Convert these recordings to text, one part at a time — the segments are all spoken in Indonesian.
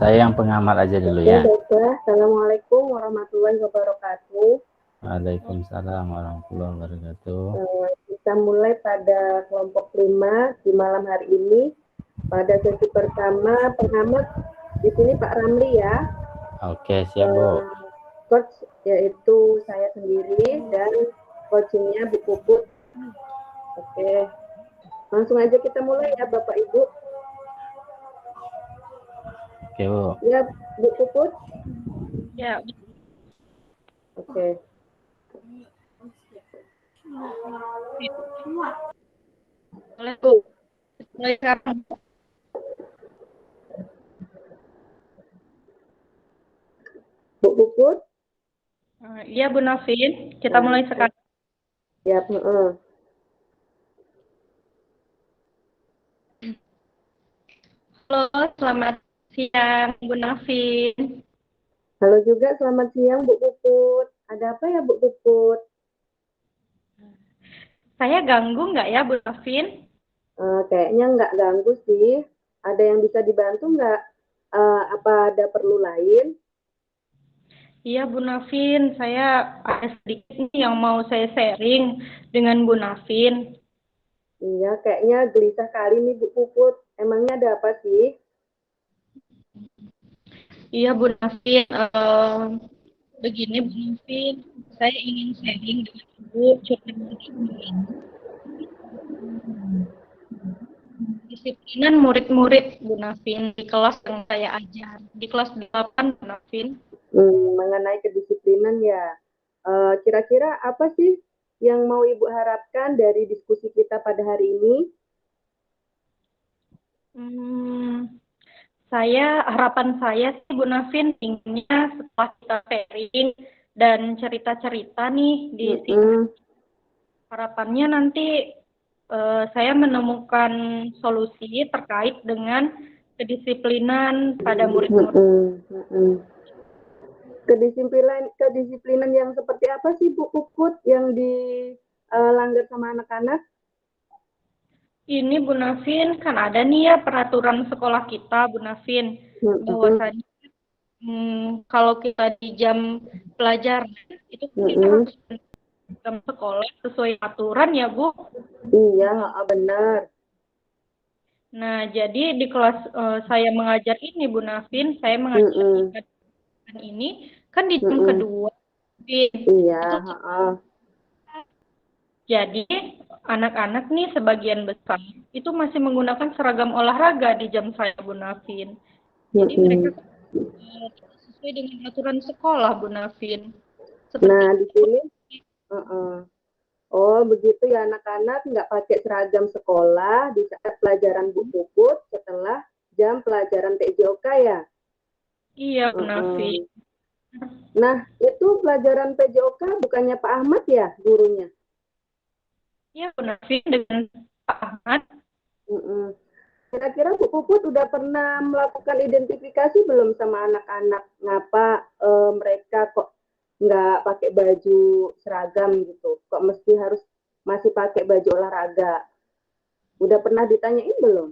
Saya yang pengamat aja dulu Oke, ya. baiklah. Assalamualaikum warahmatullahi wabarakatuh. Waalaikumsalam warahmatullahi wabarakatuh. Kita mulai pada kelompok 5 di malam hari ini. Pada sesi pertama, pengamat di sini Pak Ramli ya. Oke, siap Bu. Coach yaitu saya sendiri dan coachingnya Bu Puput. Oke, langsung aja kita mulai ya Bapak Ibu. Oke Bu. Ya Bu Puput. Ya. Oke. Boleh Bu. Mulai sekarang. Bu Puput. Iya Bu Novin, kita mulai sekarang. Ya, Halo, selamat siang Bu Novin. Halo juga, selamat siang Bu Puput. Ada apa ya Bu Puput? Saya ganggu nggak ya Bu Novin? Kayaknya nggak ganggu sih. Ada yang bisa dibantu nggak? Apa ada perlu lain? Iya Bu Novin, saya ada sedikit nih yang mau saya sharing dengan Bu Novin. Iya, kayaknya gelisah kali nih Bu Puput. Emangnya ada apa sih? Iya Bu Novin, begini Bu Novin, saya ingin sharing dengan Ibu disiplinan murid-murid Bu Novin di kelas yang saya ajar, di kelas 8 Bu Novin. Mengenai kedisiplinan ya. Kira-kira apa sih yang mau Ibu harapkan dari diskusi kita pada hari ini? Harapan saya sih Bu Novin inginnya setelah kita sharing dan cerita-cerita nih di sini, harapannya nanti saya menemukan solusi terkait dengan kedisiplinan pada murid-murid. Kedisiplinan yang seperti apa sih Bu Puput yang dilanggar sama anak-anak? Ini Bu Novin, kan ada nih ya peraturan sekolah kita Bu Novin, bahwasanya kalau kita di jam pelajaran itu kita harus jam sekolah sesuai aturan ya Bu. Iya, benar. Nah, jadi di kelas saya mengajar ini Bu Novin, saya mengajar ini kan di jam kedua. Iya. Jadi anak-anak nih sebagian besar itu masih menggunakan seragam olahraga di jam saya Bu Novin. Jadi mereka sesuai dengan aturan sekolah Bu Novin. Nah di sini, oh begitu ya anak-anak nggak pakai seragam sekolah di saat pelajaran Bu Puput setelah jam pelajaran PJOK ya? Iya Bu Novin. Nah itu pelajaran PJOK bukannya Pak Ahmad ya gurunya? Iya Bu Novin dengan Pak Ahmad. Kira-kira Bu Puput udah pernah melakukan identifikasi belum sama anak-anak ngapa mereka kok nggak pakai baju seragam gitu, kok mesti harus masih pakai baju olahraga? Udah pernah ditanyain belum?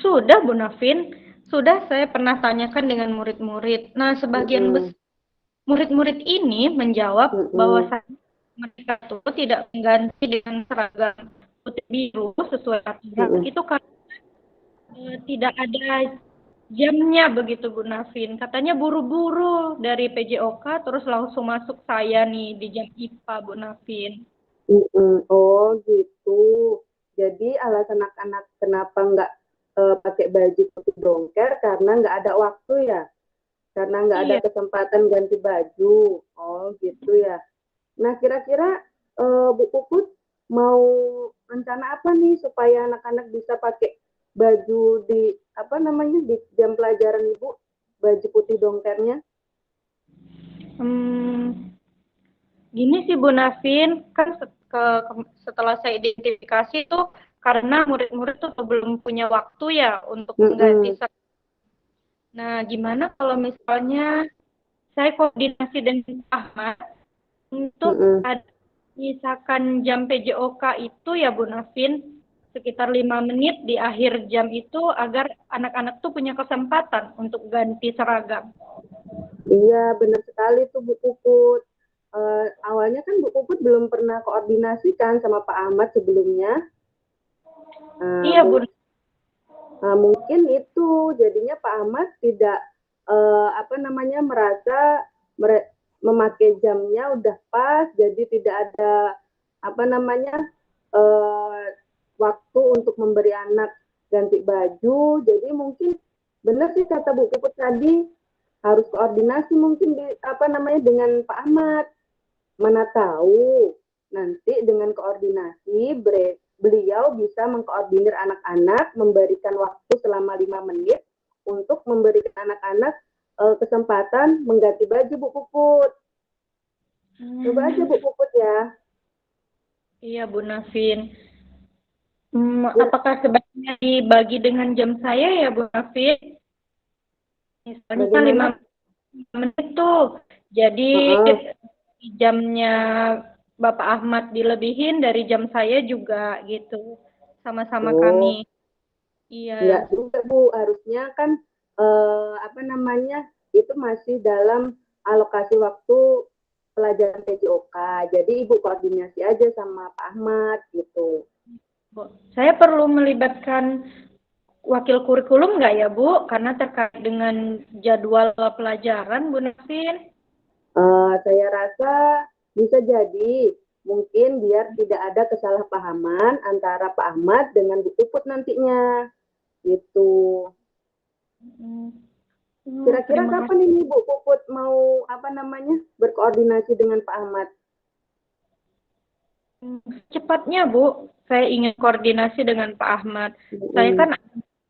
Sudah Bu Novin, sudah saya pernah tanyakan dengan murid-murid. Nah sebagian besar murid-murid ini menjawab bahwa mereka itu tidak mengganti dengan seragam putih biru sesuai aturan. Itu karena tidak ada jamnya begitu Bu Novin. Katanya buru-buru dari PJOK terus langsung masuk saya nih di jam IPA Bu Novin. Oh gitu. Jadi alasan anak-anak kenapa nggak pakai baju putih dongker karena nggak ada waktu ya? Karena nggak ada kesempatan ganti baju. Oh gitu ya. Nah kira-kira Bu Puput mau rencana apa nih supaya anak-anak bisa pakai baju di di jam pelajaran Ibu, baju putih dongkernya? Gini sih Bu Novin, kan setelah saya identifikasi itu karena murid-murid tuh belum punya waktu ya untuk mengganti. Nah, gimana kalau misalnya saya koordinasi dengan Pak Ahmad untuk ada misalkan jam PJOK itu ya Bu Novin, sekitar 5 menit di akhir jam itu agar anak-anak tuh punya kesempatan untuk ganti seragam. Iya, benar sekali tuh Bu Puput. Awalnya kan Bu Puput belum pernah koordinasi kan sama Pak Ahmad sebelumnya. Iya, Bu. Mungkin itu jadinya Pak Ahmad tidak merasa memakai jamnya udah pas, jadi tidak ada waktu untuk memberi anak ganti baju. Jadi mungkin benar sih kata Bu Puput tadi, harus koordinasi mungkin dengan Pak Ahmad. Mana tahu nanti dengan koordinasi beliau bisa mengkoordinir anak-anak, memberikan waktu selama 5 menit untuk memberikan anak-anak kesempatan mengganti baju Bu Puput. Coba aja Bu Puput ya. Iya Bu Nafin. Apakah sebaiknya dibagi dengan jam saya ya Bu Nafin? Misalnya 5 menit tuh. Jadi jamnya Bapak Ahmad dilebihin, dari jam saya juga gitu. Sama-sama kami. Iya. Enggak juga Bu, harusnya kan itu masih dalam alokasi waktu pelajaran PJOK. Jadi Ibu koordinasi aja sama Pak Ahmad gitu. Saya perlu melibatkan wakil kurikulum nggak ya Bu? Karena terkait dengan jadwal pelajaran Bu Nafin. Saya rasa bisa jadi. Mungkin biar tidak ada kesalahpahaman antara Pak Ahmad dengan Bu Puput nantinya. Gitu. Kira-kira kapan ini Bu Puput mau berkoordinasi dengan Pak Ahmad? Cepatnya Bu, saya ingin koordinasi dengan Pak Ahmad. Saya kan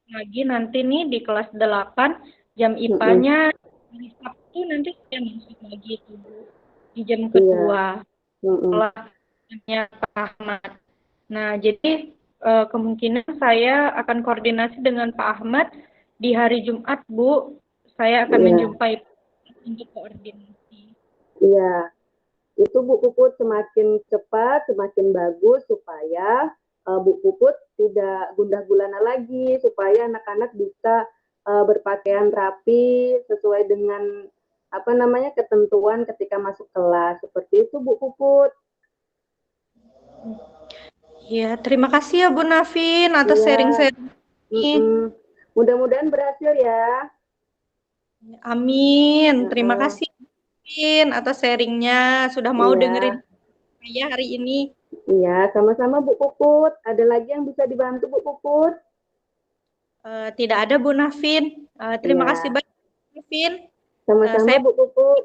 lagi nanti nih di kelas 8, jam IPA-nya hari Sabtu nanti saya masuk lagi itu Bu, di jam kedua. Kelasnya Pak Ahmad. Nah, jadi kemungkinan saya akan koordinasi dengan Pak Ahmad di hari Jumat Bu. Saya akan menjumpai untuk koordinasi. Iya. Itu Bu Puput semakin cepat, semakin bagus supaya Bu Puput tidak gundah gulana lagi, supaya anak-anak bisa berpakaian rapi sesuai dengan ketentuan ketika masuk kelas. Seperti itu Bu Puput. Ya, terima kasih ya Bu Nafin atas sharing-sharing ini. Mudah-mudahan berhasil ya. Amin. Terima kasih atas sharingnya, sudah mau dengerin saya hari ini. Iya, sama-sama Bu Puput. Ada lagi yang bisa dibantu Bu Puput? Tidak ada Bu Nafin. Terima kasih banyak Bu Nafin. Sama-sama Bu Puput.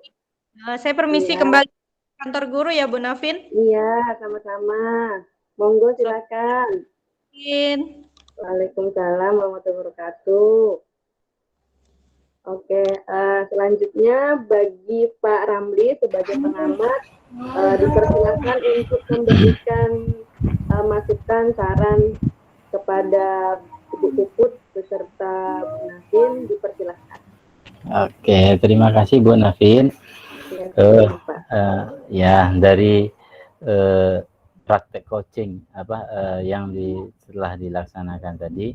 Saya permisi kembali ke kantor guru ya Bu Nafin. Iya, sama-sama. Monggo silakan. Waalaikumsalam warahmatullahi wabarakatuh. Oke, selanjutnya bagi Pak Ramli sebagai pengamat dipersilakan untuk memberikan masukan saran kepada Bu Puput beserta Bu Nafin, dipersilakan. Oke, terima kasih Bu Nafin. Dari praktek coaching yang telah dilaksanakan tadi,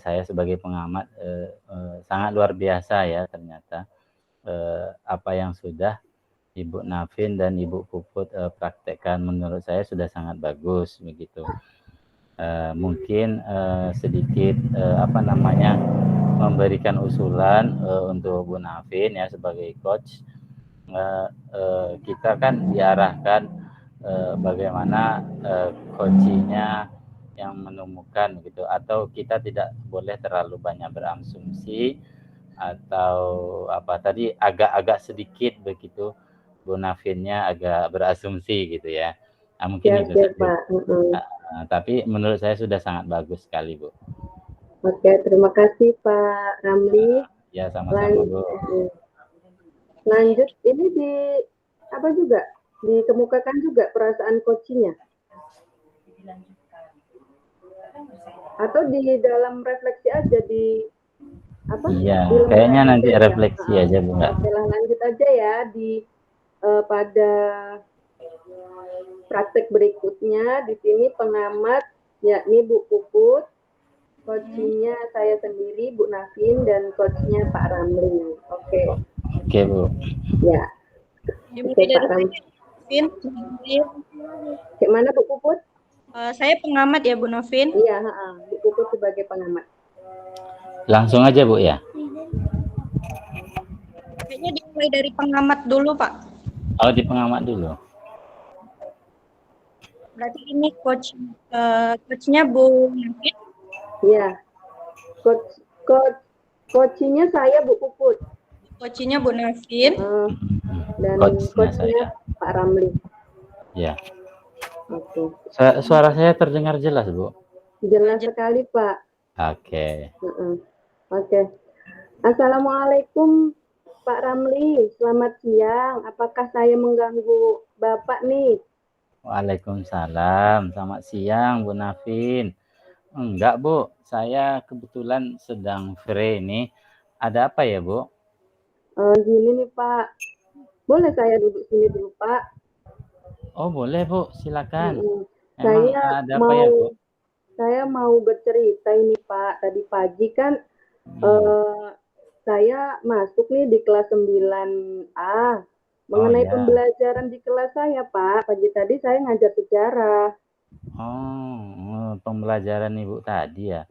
saya sebagai pengamat sangat luar biasa ya ternyata apa yang sudah Ibu Nafin dan Ibu Puput praktekkan menurut saya sudah sangat bagus begitu. Mungkin sedikit memberikan usulan untuk Bu Nafin ya sebagai coach. Kita kan diarahkan bagaimana coachingnya yang menemukan gitu, atau kita tidak boleh terlalu banyak berasumsi atau agak sedikit begitu Bu Nafinnya agak berasumsi gitu ya. Mungkin itu saja. Tapi menurut saya sudah sangat bagus sekali Bu. Oke, terima kasih Pak Ramli. Ya, sama-sama Bu. Lanjut, ini dikemukakan juga perasaan coachingnya? Atau di dalam refleksi aja kayaknya nanti refleksi aja Bu. Lanjut aja ya pada praktek berikutnya. Di sini pengamat yakni Bu Puput, coachnya saya sendiri, Bu Nafin, dan coachnya Pak Ramli. Oke. Oke, Bu. Ya. Oke, Dimulai Pak dari Ramli. Novin. Gimana Bu Puput? Saya pengamat ya, Bu Novin. Iya, Bu Puput sebagai pengamat. Langsung aja, Bu, ya. Kayaknya dimulai dari pengamat dulu, Pak. Oh, di pengamat dulu. Berarti ini coachnya Bu Nafin. Iya. Coachnya saya Bu Puput. Coachnya Bu Nafin. Dan coachnya Pak Ramli. Ya. Oke. Suara saya terdengar jelas, Bu? Jelas sekali, Pak. Oke. Oke. Assalamualaikum, Pak Ramli. Selamat siang. Apakah saya mengganggu Bapak nih? Waalaikumsalam. Selamat siang, Bu Nafin. Enggak, Bu. Saya kebetulan sedang free nih. Ada apa ya, Bu? Gini nih, Pak. Boleh saya duduk sini dulu, Pak? Oh, boleh, Bu. Silakan. Saya ada apa ya, Bu? Saya mau bercerita ini, Pak. Tadi pagi kan saya masuk nih di kelas 9A. Mengenai pembelajaran di kelas saya, Pak. Pagi tadi saya ngajar sejarah. Pembelajaran Ibu tadi ya.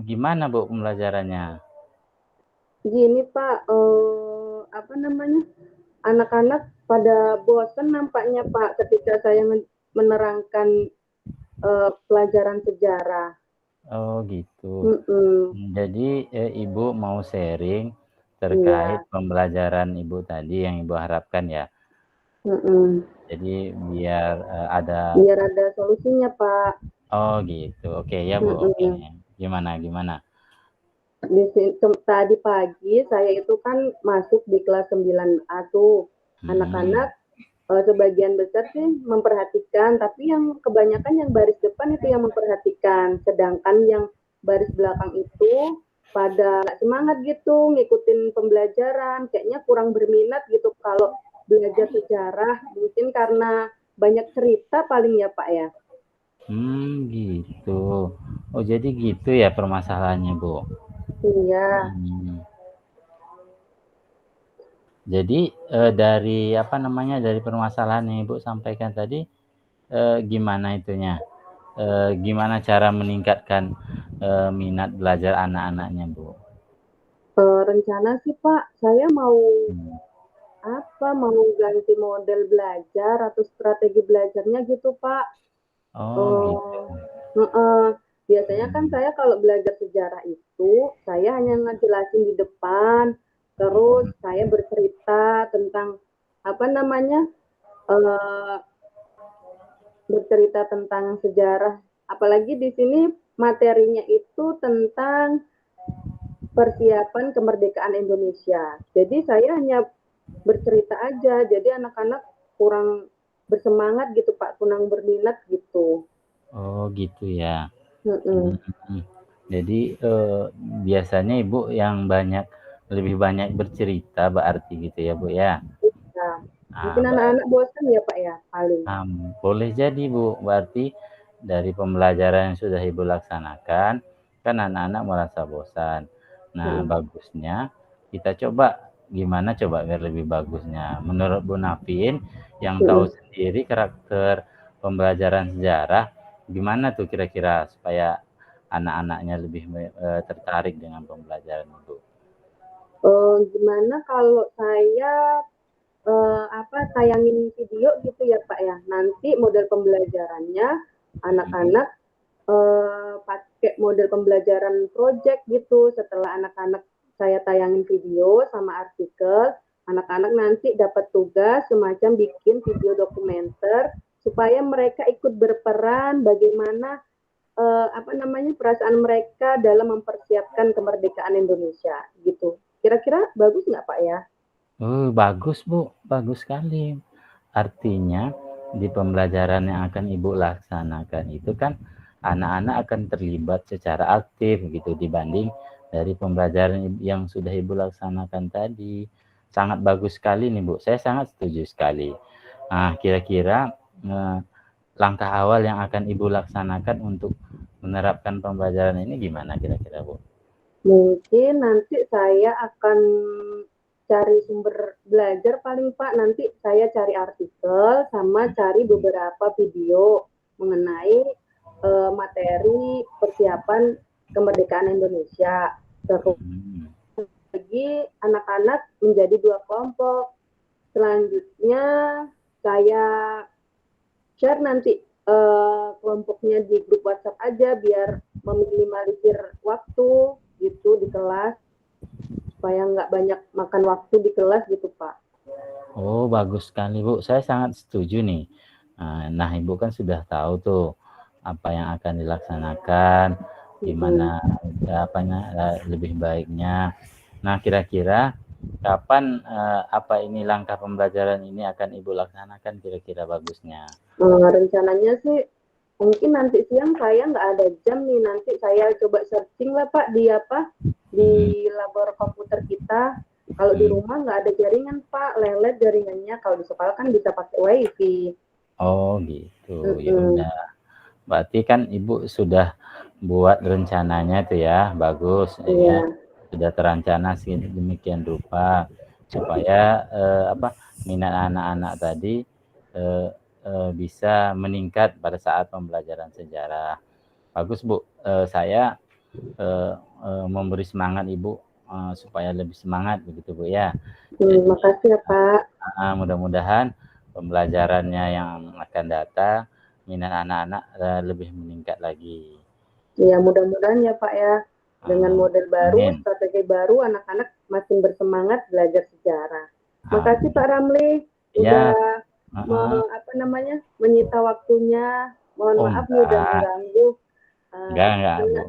Gimana, Bu, pembelajarannya? Gini, Pak. Anak-anak pada bosan nampaknya, Pak, ketika saya menerangkan pelajaran sejarah. Oh, gitu. Jadi Ibu mau sharing terkait pembelajaran Ibu tadi yang Ibu harapkan ya. Jadi biar ada solusinya, Pak. Oh, gitu. Oke ya, Bu. Oke. Gimana? Tadi pagi saya itu kan masuk di kelas 9A tuh. Anak-anak sebagian besar sih memperhatikan, tapi yang kebanyakan yang baris depan itu yang memperhatikan, sedangkan yang baris belakang itu pada semangat gitu ngikutin pembelajaran, kayaknya kurang berminat gitu kalau belajar sejarah, mungkin karena banyak cerita paling ya, Pak ya. Gitu. Oh, jadi gitu ya permasalahannya, Bu. Iya. Jadi dari dari permasalahan yang Ibu sampaikan tadi, gimana itunya? Gimana cara meningkatkan minat belajar anak-anaknya, Bu? Rencana sih, Pak, saya mau mau ganti model belajar atau strategi belajarnya gitu, Pak. Biasanya kan saya kalau belajar sejarah itu saya hanya ngejelasin di depan, terus saya bercerita tentang bercerita tentang sejarah, apalagi di sini materinya itu tentang persiapan kemerdekaan Indonesia. Jadi saya hanya bercerita aja, jadi anak-anak kurang bersemangat gitu, Pak, kurang berminat gitu. Oh, gitu ya. Jadi biasanya Ibu yang lebih banyak bercerita berarti gitu ya, Bu ya? Iya. Mungkin anak-anak bosan ya, Pak ya, paling. Boleh jadi, Bu. Berarti dari pembelajaran yang sudah Ibu laksanakan, kan anak-anak merasa bosan. Nah, bagusnya kita coba gimana coba biar lebih bagusnya. Menurut Bu Nafin yang tahu sendiri karakter pembelajaran sejarah, gimana tuh kira-kira supaya anak-anaknya lebih tertarik dengan pembelajaran itu? Gimana kalau saya tayangin video gitu ya, Pak ya. Nanti model pembelajarannya anak-anak pakai model pembelajaran project gitu. Setelah anak-anak saya tayangin video sama artikel, anak-anak nanti dapat tugas semacam bikin video dokumenter supaya mereka ikut berperan bagaimana perasaan mereka dalam mempersiapkan kemerdekaan Indonesia gitu. Kira-kira bagus nggak, Pak ya? Bagus, Bu. Bagus sekali. Artinya di pembelajaran yang akan Ibu laksanakan itu kan anak-anak akan terlibat secara aktif gitu dibanding dari pembelajaran yang sudah Ibu laksanakan tadi. Sangat bagus sekali nih, Bu. Saya sangat setuju sekali. Nah, kira-kira langkah awal yang akan Ibu laksanakan untuk menerapkan pembelajaran ini gimana kira-kira, Bu? Mungkin nanti saya akan cari sumber belajar paling Pak. Nanti saya cari artikel sama cari beberapa video mengenai materi persiapan kemerdekaan Indonesia. Terus bagi anak-anak menjadi 2 kelompok. Selanjutnya saya share nanti kelompoknya di grup WhatsApp aja biar meminimalisir waktu gitu di kelas supaya nggak banyak makan waktu di kelas gitu Pak. Oh, bagus sekali Bu, saya sangat setuju nih. Nah Ibu kan sudah tahu tuh apa yang akan dilaksanakan, gimana lebih baiknya. Nah kira-kira kapan apa ini langkah pembelajaran ini akan Ibu laksanakan kira-kira bagusnya? Rencananya sih mungkin nanti siang saya nggak ada jam nih, nanti saya coba searching lah Pak di labor komputer kita. Kalau di rumah nggak ada jaringan Pak, lelet jaringannya. Kalau di sekolah kan bisa pakai WiFi. Oh gitu, ya udah. Berarti kan Ibu sudah buat rencananya tuh ya, bagus. Ya. Sudah terancana demikian rupa supaya minat anak-anak tadi bisa meningkat pada saat pembelajaran sejarah. Bagus Bu, saya memberi semangat Ibu supaya lebih semangat begitu Bu ya. Terima kasih ya Pak. Mudah-mudahan pembelajarannya yang akan datang minat anak-anak lebih meningkat lagi. Ya mudah-mudahan ya Pak ya. Dengan model baru, strategi baru, anak-anak makin bersemangat belajar sejarah. Makasih Pak Ramli udah menyita waktunya. Mohon maaf nih udah mengganggu.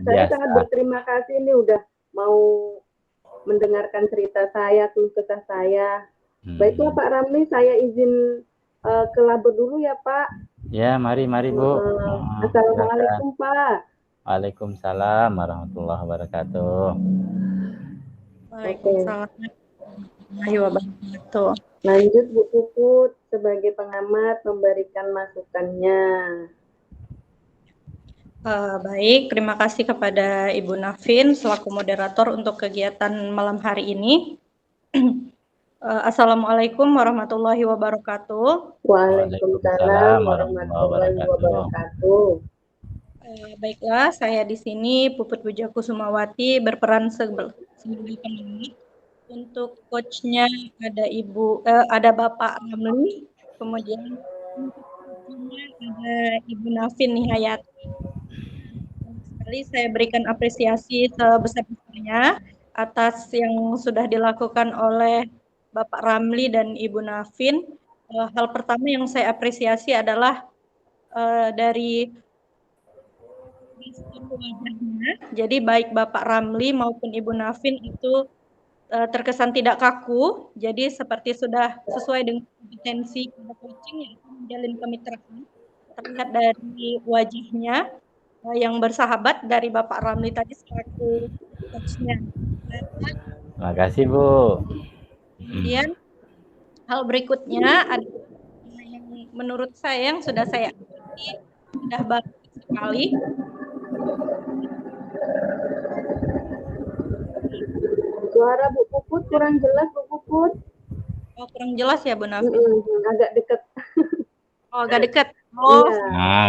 Saya sangat berterima kasih nih udah mau mendengarkan cerita saya, keluh kesah saya. Baiklah Pak Ramli, saya izin ke labor dulu ya Pak. Ya, mari Bu. Assalamualaikum Pak. Waalaikumsalam warahmatullahi wabarakatuh. Waalaikumsalam warahmatullahi wabarakatuh. Lanjut Bu Puput sebagai pengamat memberikan masukannya. Baik, terima kasih kepada Ibu Nafin selaku moderator untuk kegiatan malam hari ini. Assalamualaikum warahmatullahi wabarakatuh. Waalaikumsalam warahmatullahi wabarakatuh. Baiklah, saya di sini Puput Pujakusumawati berperan sebagai pengamat. Untuk coachnya ada Bapak Ramli, kemudian ada Ibu Nafin Nihayati. Sekali saya berikan apresiasi sebesar-besarnya atas yang sudah dilakukan oleh Bapak Ramli dan Ibu Nafin. Hal pertama yang saya apresiasi adalah dari wajahnya. Jadi baik Bapak Ramli maupun Ibu Nafin itu terkesan tidak kaku, jadi seperti sudah sesuai dengan kompetensi coaching yang menjalin kemitraan. Terlihat dari wajahnya yang bersahabat dari Bapak Ramli tadi selaku coachnya. Terima kasih Bu. Kemudian hal berikutnya ada yang menurut saya yang sudah saya amati sudah bagus sekali. Suara Bu Puput kurang jelas Bu Puput. Oh, kurang jelas ya Bu Nafin? Agak dekat. Oh, agak dekat. Oh,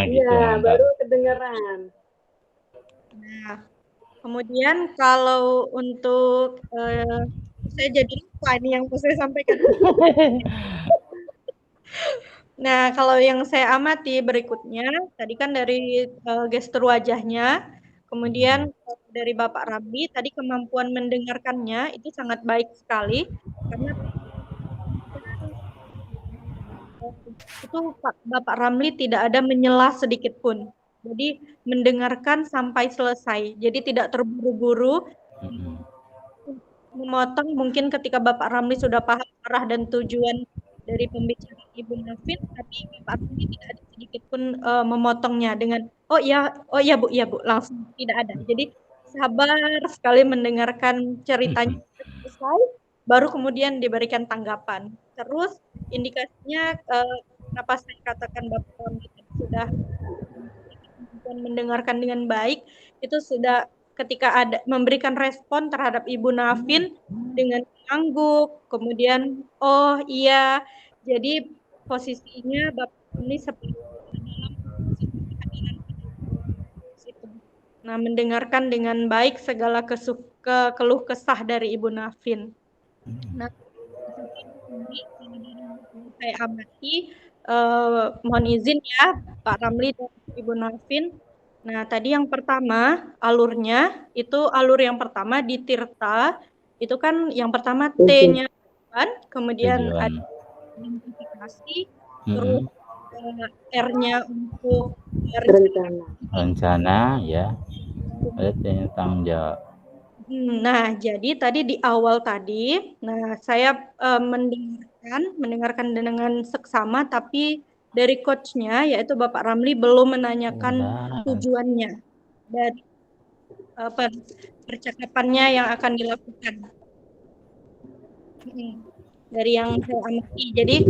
iya, baru kedengaran. Nah, kemudian kalau untuk saya jadi lupa ini yang mau saya sampaikan. Nah, kalau yang saya amati berikutnya, tadi kan dari gestur wajahnya, kemudian dari Bapak Ramli, tadi kemampuan mendengarkannya itu sangat baik sekali, karena itu Bapak Ramli tidak ada menyela sedikit pun. Jadi mendengarkan sampai selesai. Jadi tidak terburu-buru memotong. Mungkin ketika Bapak Ramli sudah paham arah dan tujuan dari pembicaraan Ibu Nafin, tapi Bapak Ramli tidak ada sedikit pun memotongnya dengan oh iya Bu, langsung tidak ada. Jadi sabar sekali mendengarkan ceritanya selesai, baru kemudian diberikan tanggapan. Terus indikasinya kenapa saya katakan Bapak Ramli sudah mendengarkan dengan baik, itu sudah ketika ada memberikan respon terhadap Ibu Nafin dengan mengangguk, kemudian oh iya, jadi posisinya Bapak ini seperti dalam posisi kehadiran situ. Nah, mendengarkan dengan baik segala keluh kesah dari Ibu Nafin. Nah, saya amati, mohon izin ya Pak Ramli dan Ibu Nafin. Nah, tadi yang pertama alurnya itu alur yang pertama di Tirta itu kan yang pertama T-nya kan, kemudian Tujuan. ada identifikasi, terus R-nya untuk rencana ya, ada tanggung jawab. Nah, jadi tadi di awal tadi, nah saya mendengarkan dengan seksama, tapi dari coachnya, yaitu Bapak Ramli belum menanyakan tujuannya dari percakapannya yang akan dilakukan. Dari yang saya amati, jadi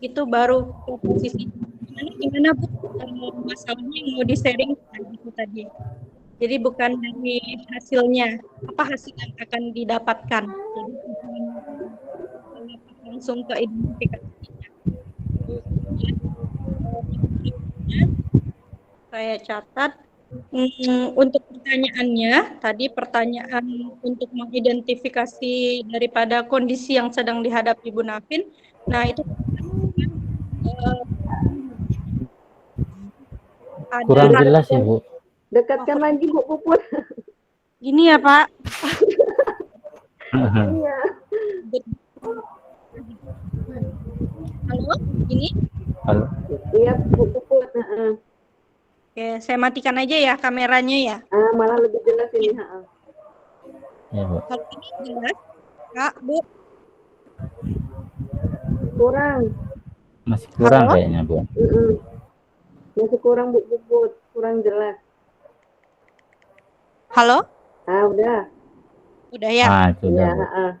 itu baru ke posisi gimana Bu masalahnya yang mau di-sharing gitu tadi. Jadi bukan dari hasilnya, apa hasil yang akan didapatkan. Jadi langsung ke identifikasinya. Saya catat untuk pertanyaannya, tadi pertanyaan untuk mengidentifikasi daripada kondisi yang sedang dihadapi Ibu Nafin. Nah, itu kurang jelas ya Bu. Dekatkan lagi Bu Puput. Gini ya Pak. Iya. Halo, ini? Halo. Iya Bu Puput. Oke, saya matikan aja ya kameranya ya. Malah lebih jelas ini. Ya Bu. Kalau ini jelas, Kak, Bu? Kurang. Masih kurang Halo? kayaknya Bu. Masih kurang Bu Puput, kurang jelas. Halo? Udah. Udah ya? Sudah Bu.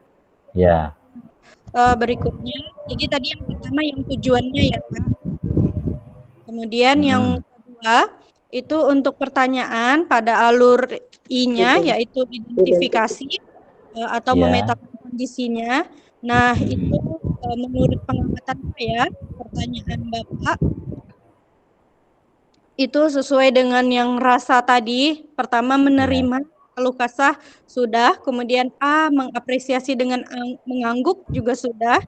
Ya. Berikutnya, jadi tadi yang pertama yang tujuannya ya Kak. Kemudian yang kedua itu untuk pertanyaan pada alur I-nya yaitu identifikasi atau memetakan kondisinya. Nah, itu menurut pengamatan saya, pertanyaan Bapak itu sesuai dengan yang rasa tadi. Pertama menerima keluh kesah sudah, kemudian A mengapresiasi dengan mengangguk juga sudah.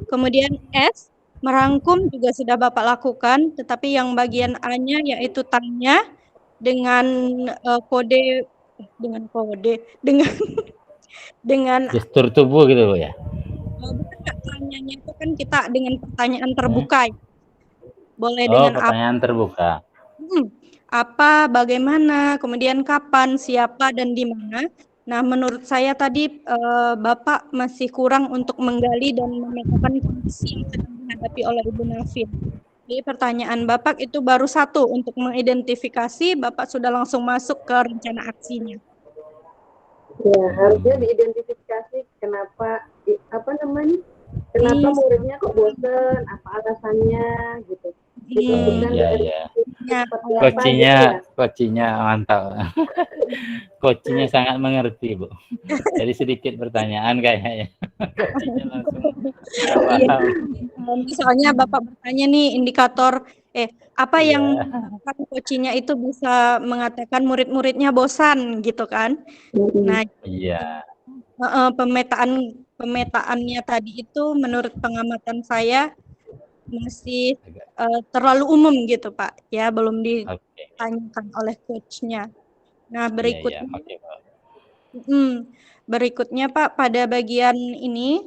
Kemudian S merangkum juga sudah Bapak lakukan, tetapi yang bagian A-nya yaitu tanya dengan dengan gestur tubuh gitu Bu ya. Bukan Kak, tanyanya itu kan kita dengan pertanyaan terbuka. Boleh dengan pertanyaan terbuka. Apa, bagaimana, kemudian kapan, siapa, dan di mana. Nah, menurut saya tadi Bapak masih kurang untuk menggali dan memetakan kondisi yang sedang dihadapi oleh Ibu Nafin. Jadi pertanyaan Bapak itu baru satu untuk mengidentifikasi, Bapak sudah langsung masuk ke rencana aksinya. Ya, harusnya diidentifikasi kenapa muridnya kok bosan, apa alasannya gitu. Coachnya mantap. Coachnya sangat mengerti Bu. Jadi sedikit pertanyaan kayaknya. Coachnya langsung paham. Misalnya Bapak bertanya nih indikator apa yang coachnya itu bisa mengatakan murid-muridnya bosan gitu kan. Nah, pemetaannya tadi itu menurut pengamatan saya masih terlalu umum gitu Pak, ya belum ditanyakan oleh coachnya. Nah, berikutnya Pak pada bagian ini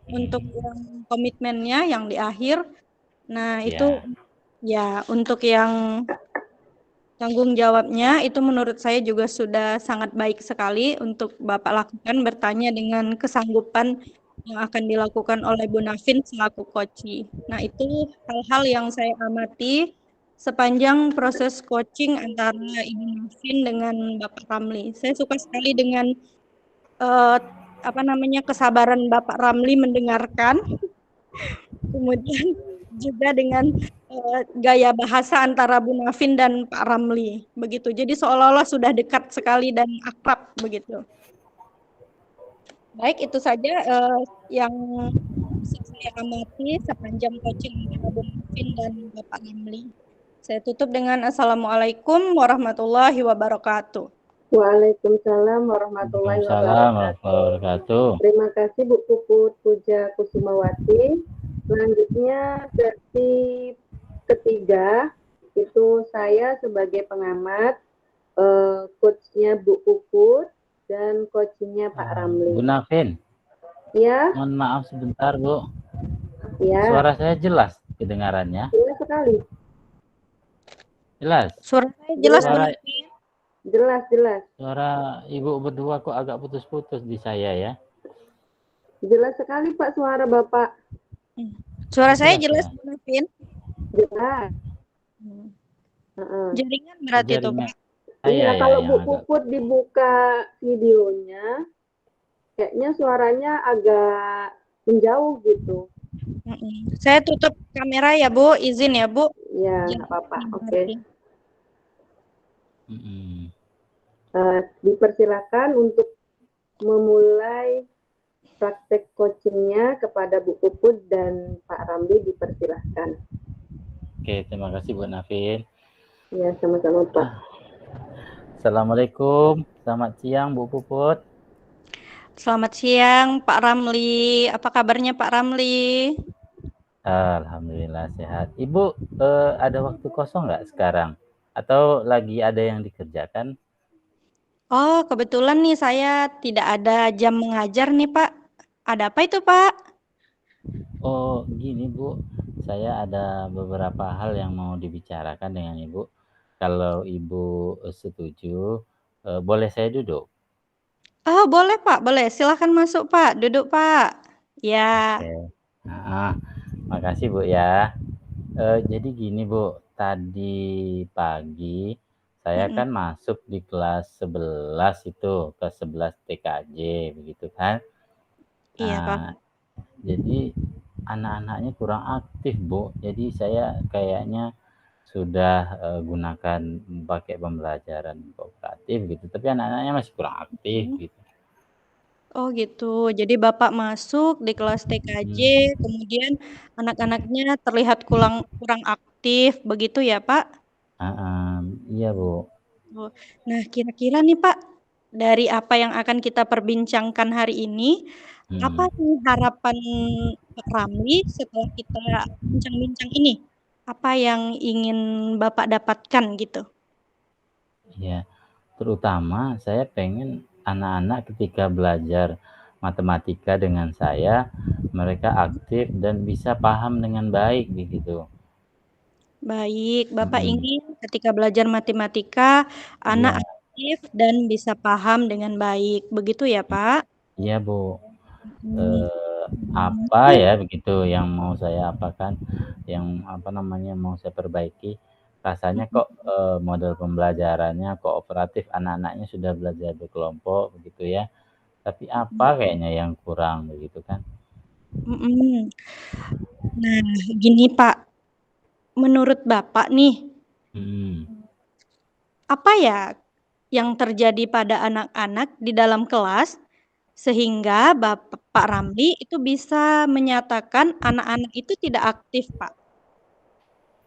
untuk yang komitmennya yang di akhir. Nah, itu ya untuk yang tanggung jawabnya itu menurut saya juga sudah sangat baik sekali untuk Bapak lakukan, bertanya dengan kesanggupan yang akan dilakukan oleh Bu Nafin selaku coach. Nah, itu hal-hal yang saya amati sepanjang proses coaching antara Ibu Nafin dengan Bapak Ramli. Saya suka sekali dengan kesabaran Bapak Ramli mendengarkan kemudian juga dengan gaya bahasa antara Bu Nafin dan Pak Ramli, begitu. Jadi seolah-olah sudah dekat sekali dan akrab begitu. Baik, itu saja yang bisa saya amati sepanjang coaching antara Bu Nafin dan Bapak Ramli. Saya tutup dengan Assalamualaikum warahmatullahi wabarakatuh. Waalaikumsalam warahmatullahi Waalaikumsalam wabarakatuh. warahmatullahi wabarakatuh. Terima kasih Bu Puput Puja Kusumawati. Selanjutnya sesi ketiga itu saya sebagai pengamat, coachnya Bu Puput dan coachnya Pak Ramli. Bu Nafin, Ya, mohon maaf sebentar Bu. ya. Suara saya jelas kedengarannya. Jelas sekali. Jelas. Suara saya jelas, Bu Suara, Nafin. Jelas. suara Ibu berdua kok agak putus-putus di saya ya. Jelas sekali Pak suara Bapak. Suara saya Jelas, jelas, ya? Bu Nafin. Jelas. Jaringan berarti itu, Jaringan. Pak. Iya, ya, kalau yang Bu agak- Puput dibuka videonya, kayaknya suaranya agak menjauh gitu. Saya tutup kamera ya, Bu. Izin ya, Bu. Ya, nggak apa-apa. Oke. Mm-mm. Dipersilakan untuk memulai praktek coachingnya kepada Bu Puput dan Pak Ramli, dipersilahkan. Oke, terima kasih Bu Nafin. Ya, sama-sama Pak. Assalamualaikum, selamat siang Bu Puput. Selamat siang, Pak Ramli. Apa kabarnya, Pak Ramli? Alhamdulillah sehat. Ibu ada waktu kosong nggak sekarang? Atau lagi ada yang dikerjakan? Oh, kebetulan nih saya tidak ada jam mengajar nih, Pak. Ada apa itu, Pak? Oh, gini Bu, saya ada beberapa hal yang mau dibicarakan dengan Ibu. Kalau Ibu setuju, boleh saya duduk? Oh, boleh, Pak. Boleh. Silahkan masuk, Pak. Duduk, Pak. Ya. Oke. Makasih Bu ya. Jadi gini Bu, tadi pagi saya kan masuk di kelas 11 itu, kelas 11 TKJ begitu kan. Iya, Pak. Nah, jadi anak-anaknya kurang aktif Bu. Jadi saya kayaknya sudah gunakan pakai pembelajaran kooperatif gitu, tapi anak-anaknya masih kurang aktif gitu. Oh gitu, jadi Bapak masuk di kelas TKJ, kemudian anak-anaknya terlihat kurang aktif, begitu ya Pak? Iya Bu. Oh. Nah kira-kira nih Pak, dari apa yang akan kita perbincangkan hari ini, apa sih harapan Pak Ramli setelah kita bincang-bincang ini? Apa yang ingin Bapak dapatkan gitu? Ya, terutama saya pengen anak-anak ketika belajar matematika dengan saya, mereka aktif dan bisa paham dengan baik begitu. Baik, Bapak ingin ketika belajar matematika, anak aktif dan bisa paham dengan baik, begitu ya Pak? Iya Bu. Apa ya begitu yang mau saya apakan, yang apa namanya mau saya perbaiki. Rasanya kok model pembelajarannya kooperatif, anak-anaknya sudah belajar berkelompok begitu ya. Tapi apa kayaknya yang kurang begitu kan? Nah, gini Pak, menurut Bapak nih, apa ya yang terjadi pada anak-anak di dalam kelas sehingga Pak Ramli itu bisa menyatakan anak-anak itu tidak aktif, Pak?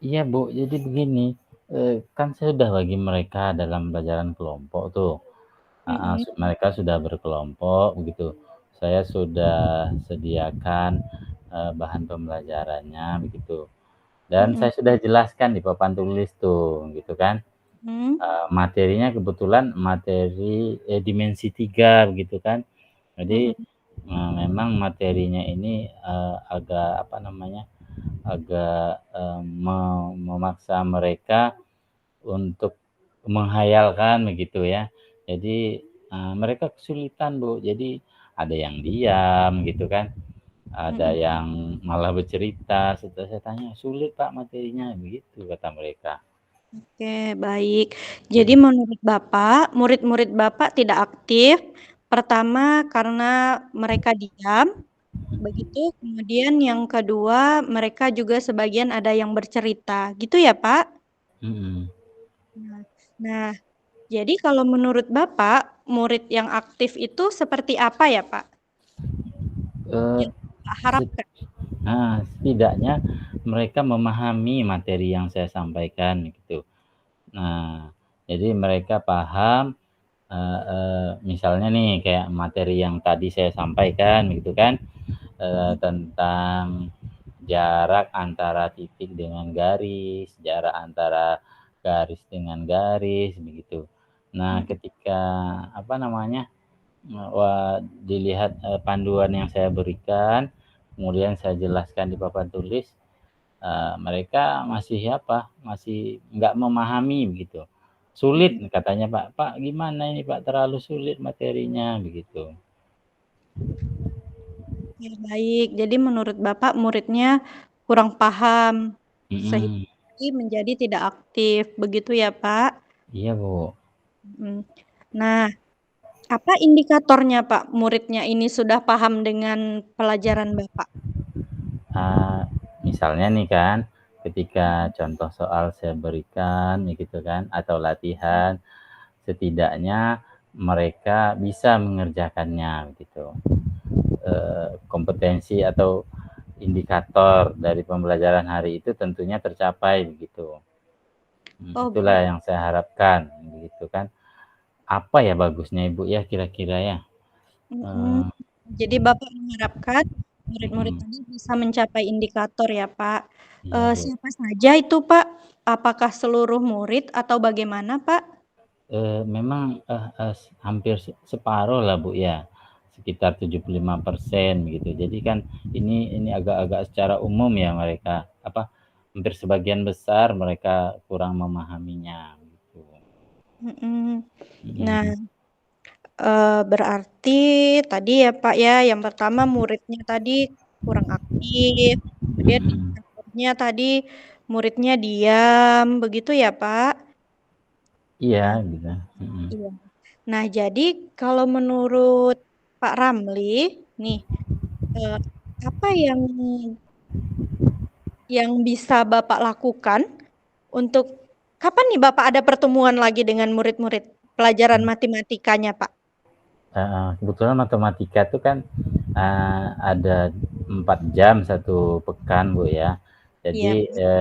Iya Bu, jadi begini, kan saya sudah bagi mereka dalam pelajaran kelompok tuh. Mereka sudah berkelompok begitu. Saya sudah sediakan bahan pembelajarannya begitu. Dan saya sudah jelaskan di papan tulis tuh gitu kan. Materinya kebetulan materi dimensi 3 begitu kan. Jadi memang materinya ini agak apa namanya, agak memaksa mereka untuk menghayalkan begitu ya. Jadi mereka kesulitan Bu. Jadi ada yang diam gitu kan, ada yang malah bercerita. Setelah saya tanya, sulit Pak materinya, begitu kata mereka. Oke, baik. Jadi menurut Bapak, murid-murid Bapak tidak aktif, pertama karena mereka diam, Begitu, kemudian yang kedua, mereka juga sebagian ada yang bercerita. Gitu ya, Pak? Mm-mm. Nah, nah, jadi kalau menurut Bapak, murid yang aktif itu seperti apa ya, Pak? Eh, Yang Bapak harapkan. Setidaknya mereka memahami materi yang saya sampaikan gitu. Nah, jadi mereka paham, misalnya nih kayak materi yang tadi saya sampaikan gitu kan, tentang jarak antara titik dengan garis, jarak antara garis dengan garis begitu. Nah, ketika apa namanya, dilihat panduan yang saya berikan, kemudian saya jelaskan di papan tulis, mereka masih masih nggak memahami begitu. Sulit katanya Pak. Pak gimana ini Pak, terlalu sulit materinya begitu. Ya, baik. Jadi menurut Bapak muridnya kurang paham Mm-mm. sehingga menjadi tidak aktif. Begitu ya, Pak? Iya Bu. Nah, apa indikatornya, Pak? Muridnya ini sudah paham dengan pelajaran Bapak? Misalnya nih kan, ketika contoh soal saya berikan gitu kan, atau latihan, setidaknya mereka bisa mengerjakannya gitu. Kompetensi atau indikator dari pembelajaran hari itu tentunya tercapai begitu. Oh, Itulah yang saya harapkan begitu kan. Apa ya bagusnya Ibu ya kira-kira ya? mm-mm. Eh, Jadi Bapak mengharapkan murid-murid mm-mm. tadi bisa mencapai indikator ya, Pak. Iya Bu. Siapa saja itu, Pak? Apakah seluruh murid atau bagaimana, Pak? Memang hampir separuh lah Bu ya, sekitar 75% gitu. Jadi kan ini agak-agak secara umum ya mereka apa hampir sebagian besar mereka kurang memahaminya gitu. Mm-mm. Nah, Mm-mm. berarti tadi ya Pak ya, yang pertama muridnya tadi kurang aktif, kemudian Mm-mm. indikatornya tadi muridnya diam, begitu ya Pak? Iya Nah, gitu. Mm-mm. iya. Nah, jadi kalau menurut Pak Ramli, nih, eh, apa yang bisa Bapak lakukan untuk kapan nih Bapak ada pertemuan lagi dengan murid-murid pelajaran matematikanya, Pak? Kebetulan matematika itu kan ada 4 jam satu pekan Bu ya. Jadi Iya.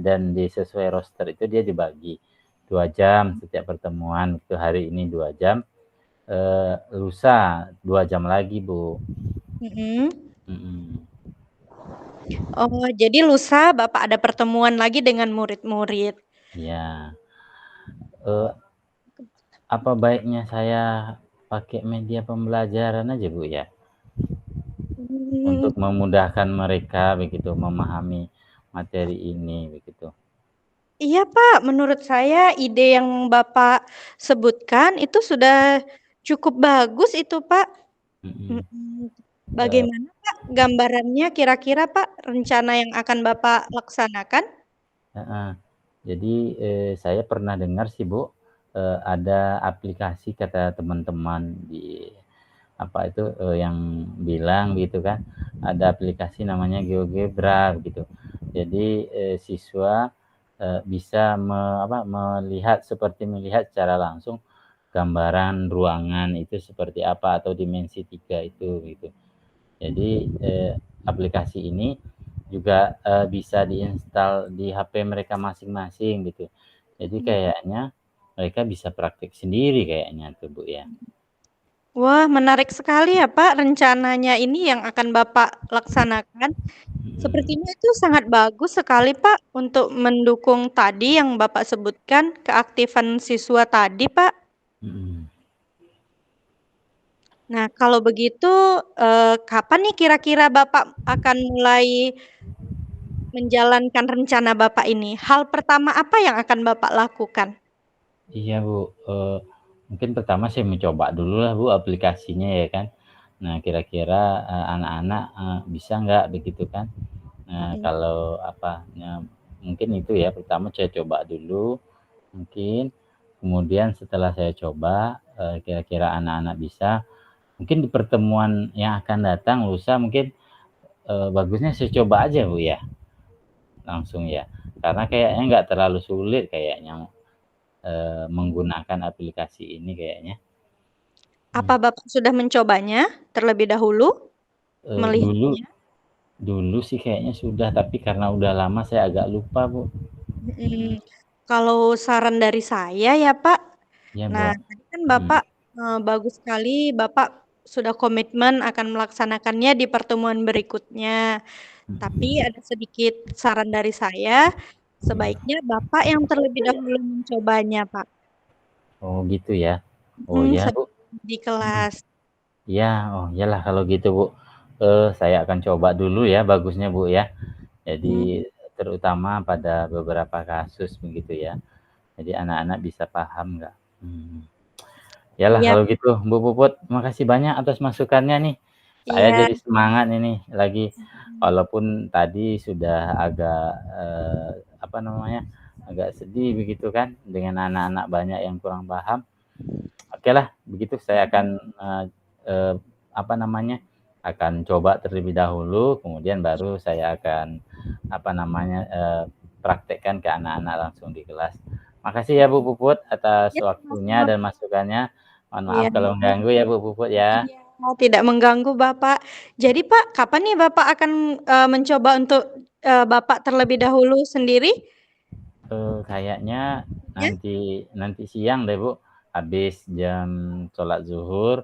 dan sesuai roster itu dia dibagi 2 jam setiap pertemuan. Itu hari ini 2 jam, lusa 2 jam lagi Bu. Mm-mm. Mm-mm. Oh, jadi lusa Bapak ada pertemuan lagi dengan murid-murid. Ya, eh, apa baiknya saya pakai media pembelajaran aja Bu ya, Hmm, untuk memudahkan mereka begitu memahami materi ini begitu. iya Pak, menurut saya ide yang Bapak sebutkan itu sudah cukup bagus itu Pak. Mm-mm. Mm-mm. Eh, Bagaimana Pak gambarannya kira-kira Pak rencana yang akan Bapak laksanakan? heeh. Jadi saya pernah dengar sih Bu, ada aplikasi kata teman-teman di apa itu, yang bilang gitu kan, ada aplikasi namanya GeoGebra gitu. Jadi siswa bisa melihat seperti melihat secara langsung gambaran ruangan itu seperti apa atau dimensi 3 itu gitu. Jadi aplikasi ini juga bisa diinstal di HP mereka masing-masing gitu. Jadi kayaknya mereka bisa praktik sendiri kayaknya tuh Bu ya. Wah, menarik sekali ya Pak rencananya ini yang akan Bapak laksanakan. Mhm. Sepertinya itu sangat bagus sekali Pak untuk mendukung tadi yang Bapak sebutkan keaktifan siswa tadi Pak. Mhm. Nah, kalau begitu kapan nih kira-kira Bapak akan mulai menjalankan rencana Bapak ini? Hal pertama apa yang akan Bapak lakukan? Iya Bu, mungkin pertama saya mencoba dulu lah Bu aplikasinya ya kan. Nah kira-kira anak-anak bisa nggak begitu kan. Nah Mm-mm. kalau mungkin itu ya pertama saya coba dulu mungkin, kemudian setelah saya coba kira-kira anak-anak bisa, Mungkin di pertemuan yang akan datang lusa mungkin bagusnya saya coba aja Bu ya, langsung ya. Karena kayaknya nggak terlalu sulit kayaknya menggunakan aplikasi ini kayaknya. Apa Bapak sudah mencobanya terlebih dahulu? Dulu Melihatnya? dulu sih kayaknya sudah, tapi karena udah lama saya agak lupa Bu. Kalau saran dari saya ya Pak, Ya nah Bu. tadi kan Bapak bagus sekali Bapak sudah komitmen akan melaksanakannya di pertemuan berikutnya. Tapi ada sedikit saran dari saya, sebaiknya Bapak yang terlebih dahulu mencobanya Pak. Oh gitu ya. Oh ya Bu. Di kelas. Ya, oh iyalah kalau gitu Bu. Saya akan coba dulu ya bagusnya Bu ya. Jadi terutama pada beberapa kasus begitu ya. Jadi anak-anak bisa paham nggak? Iyalah Iya, kalau gitu Bu Puput, makasih banyak atas masukannya nih. Saya iya, jadi semangat ini lagi, walaupun tadi sudah agak, apa namanya, agak sedih begitu kan dengan anak-anak banyak yang kurang paham. Okelah begitu saya akan, apa namanya, akan coba terlebih dahulu kemudian baru saya akan, apa namanya, praktekkan ke anak-anak langsung di kelas. Makasih ya Bu Puput atas iya, waktunya sama-sama. dan masukannya. Mohon maaf Iya, kalau mengganggu ya Bu Puput ya. iya, tidak mengganggu Bapak. Jadi Pak, kapan nih Bapak akan mencoba untuk Bapak terlebih dahulu sendiri? Kayaknya Ya? nanti siang deh Bu, habis jam sholat zuhur,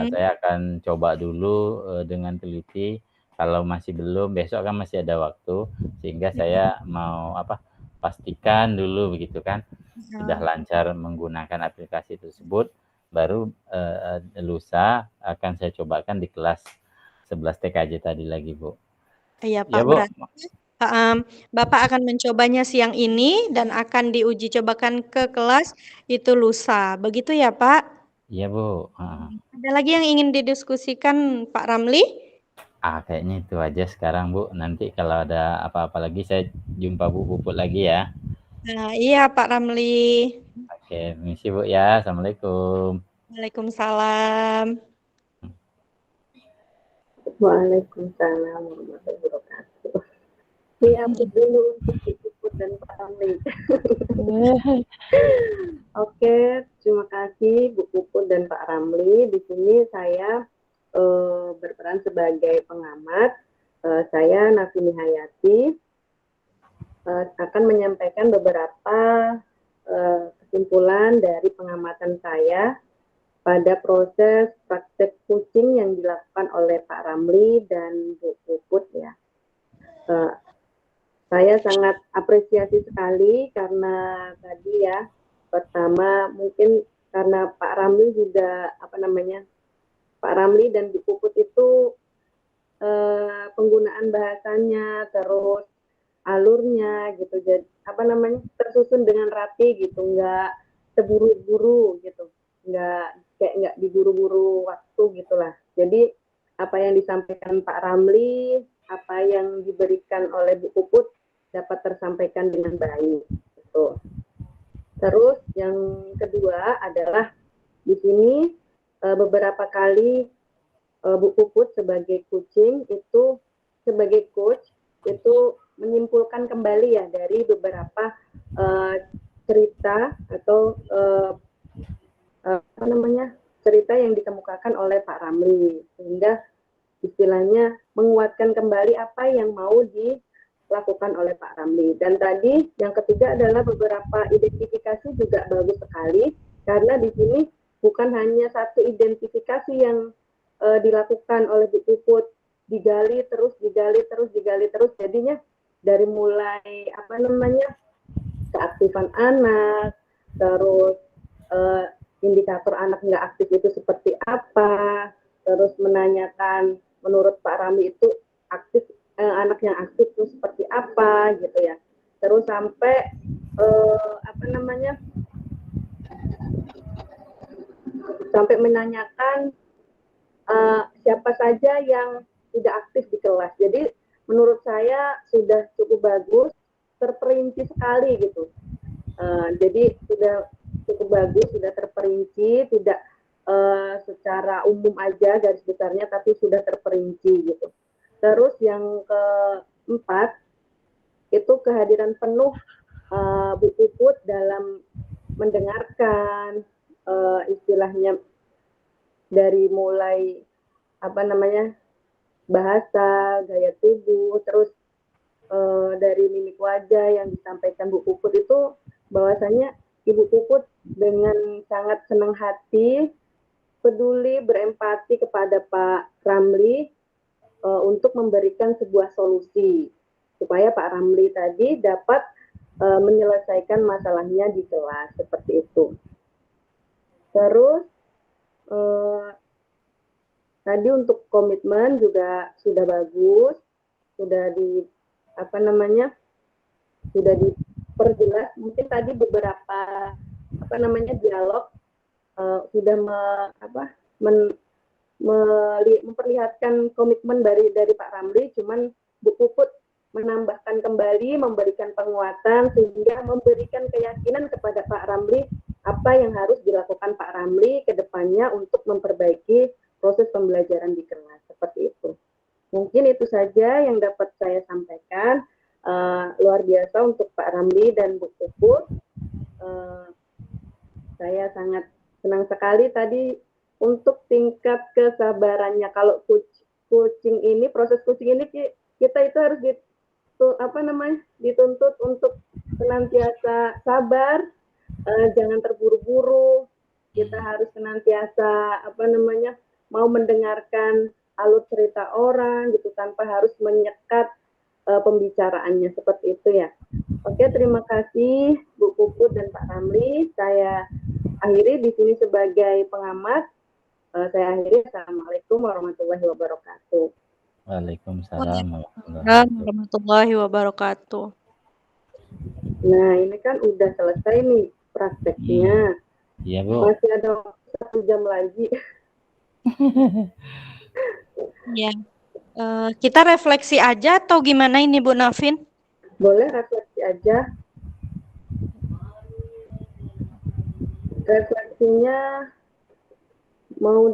saya akan coba dulu, dengan teliti, kalau masih belum besok kan masih ada waktu, sehingga saya mau apa, pastikan dulu begitu kan, sudah lancar menggunakan aplikasi tersebut, baru, lusa akan saya cobakan di kelas 11 TKJ tadi lagi Bu. Iya Ya Pak, Bu? berarti Bapak akan mencobanya siang ini dan akan diuji cobakan ke kelas itu lusa, begitu ya Pak? Iya Bu, heeh. Ada lagi yang ingin didiskusikan Pak Ramli? Kayaknya itu aja sekarang, Bu. Nanti kalau ada apa-apa lagi saya jumpa Bu Puput lagi ya. Nah, iya Pak Ramli. Oke, misi Bu ya. Assalamualaikum. Waalaikumsalam. Waalaikumsalam warahmatullahi wabarakatuh. Diupload dulu untuk Puput dan Pak Ramli. Oke, terima kasih Bu Puput dan Pak Ramli. Di sini saya berperan sebagai pengamat. Saya Nafini Hayati akan menyampaikan beberapa kesimpulan dari pengamatan saya pada proses praktek coaching yang dilakukan oleh Pak Ramli dan Bu Puput ya. Saya sangat apresiasi sekali karena tadi ya, pertama mungkin karena Pak Ramli juga Pak Ramli dan Bu Puput itu penggunaan bahasanya terus alurnya gitu, jadi tersusun dengan rapi gitu, nggak terburu-buru gitu, nggak diburu-buru waktu gitulah. Jadi apa yang disampaikan Pak Ramli, apa yang diberikan oleh Bu Puput dapat tersampaikan dengan baik. Gitu. Terus yang kedua adalah di sini beberapa kali Bu Puput sebagai coaching itu sebagai coach itu menyimpulkan kembali ya dari beberapa cerita atau cerita yang dikemukakan oleh Pak Ramli, sehingga istilahnya menguatkan kembali apa yang mau dilakukan oleh Pak Ramli. Dan tadi yang ketiga adalah beberapa identifikasi juga bagus sekali, karena di sini bukan hanya satu identifikasi yang dilakukan oleh Bu Puput, digali terus, jadinya dari mulai keaktifan anak, terus indikator anak nggak aktif itu seperti apa, terus menanyakan menurut Pak Ramli itu aktif anak yang aktif itu seperti apa gitu ya, terus sampai sampai menanyakan siapa saja yang tidak aktif di kelas. Jadi menurut saya sudah cukup bagus, terperinci sekali gitu. Jadi sudah cukup bagus, sudah terperinci, tidak secara umum aja garis besarnya, tapi sudah terperinci gitu. Terus yang keempat itu kehadiran penuh Bu Puput dalam mendengarkan, istilahnya dari mulai bahasa, gaya tubuh, terus dari mimik wajah yang disampaikan Bu Puput itu bahwasanya Ibu Puput dengan sangat senang hati, peduli, berempati kepada Pak Ramli untuk memberikan sebuah solusi supaya Pak Ramli tadi dapat menyelesaikan masalahnya di kelas, seperti itu. Terus tadi untuk komitmen juga sudah bagus, sudah sudah diperjelas. Mungkin tadi beberapa dialog sudah memperlihatkan komitmen dari Pak Ramli, cuman Bu Puput menambahkan kembali, memberikan penguatan sehingga memberikan keyakinan kepada Pak Ramli apa yang harus dilakukan Pak Ramli ke depannya untuk memperbaiki proses pembelajaran di kelas, seperti itu. Mungkin itu saja yang dapat saya sampaikan. Luar biasa untuk Pak Ramli dan Bu Puput. Saya sangat senang sekali tadi untuk tingkat kesabarannya. Kalau kucing ini, proses kucing ini kita itu harus dituntut untuk senantiasa sabar, jangan terburu-buru. Kita harus senantiasa mau mendengarkan alur cerita orang gitu tanpa harus menyekat pembicaraannya, seperti itu ya. Oke, terima kasih Bu Puput dan Pak Ramli. Saya akhiri di sini sebagai pengamat. Saya akhiri. Assalamualaikum warahmatullahi wabarakatuh. Waalaikumsalam warahmatullahi wabarakatuh. Nah, ini kan udah selesai nih prakteknya. Iya, Bu. Masih ada 1 jam lagi. Ya. Kita refleksi aja atau gimana ini Bu Nafin? Boleh refleksi aja. Refleksinya mau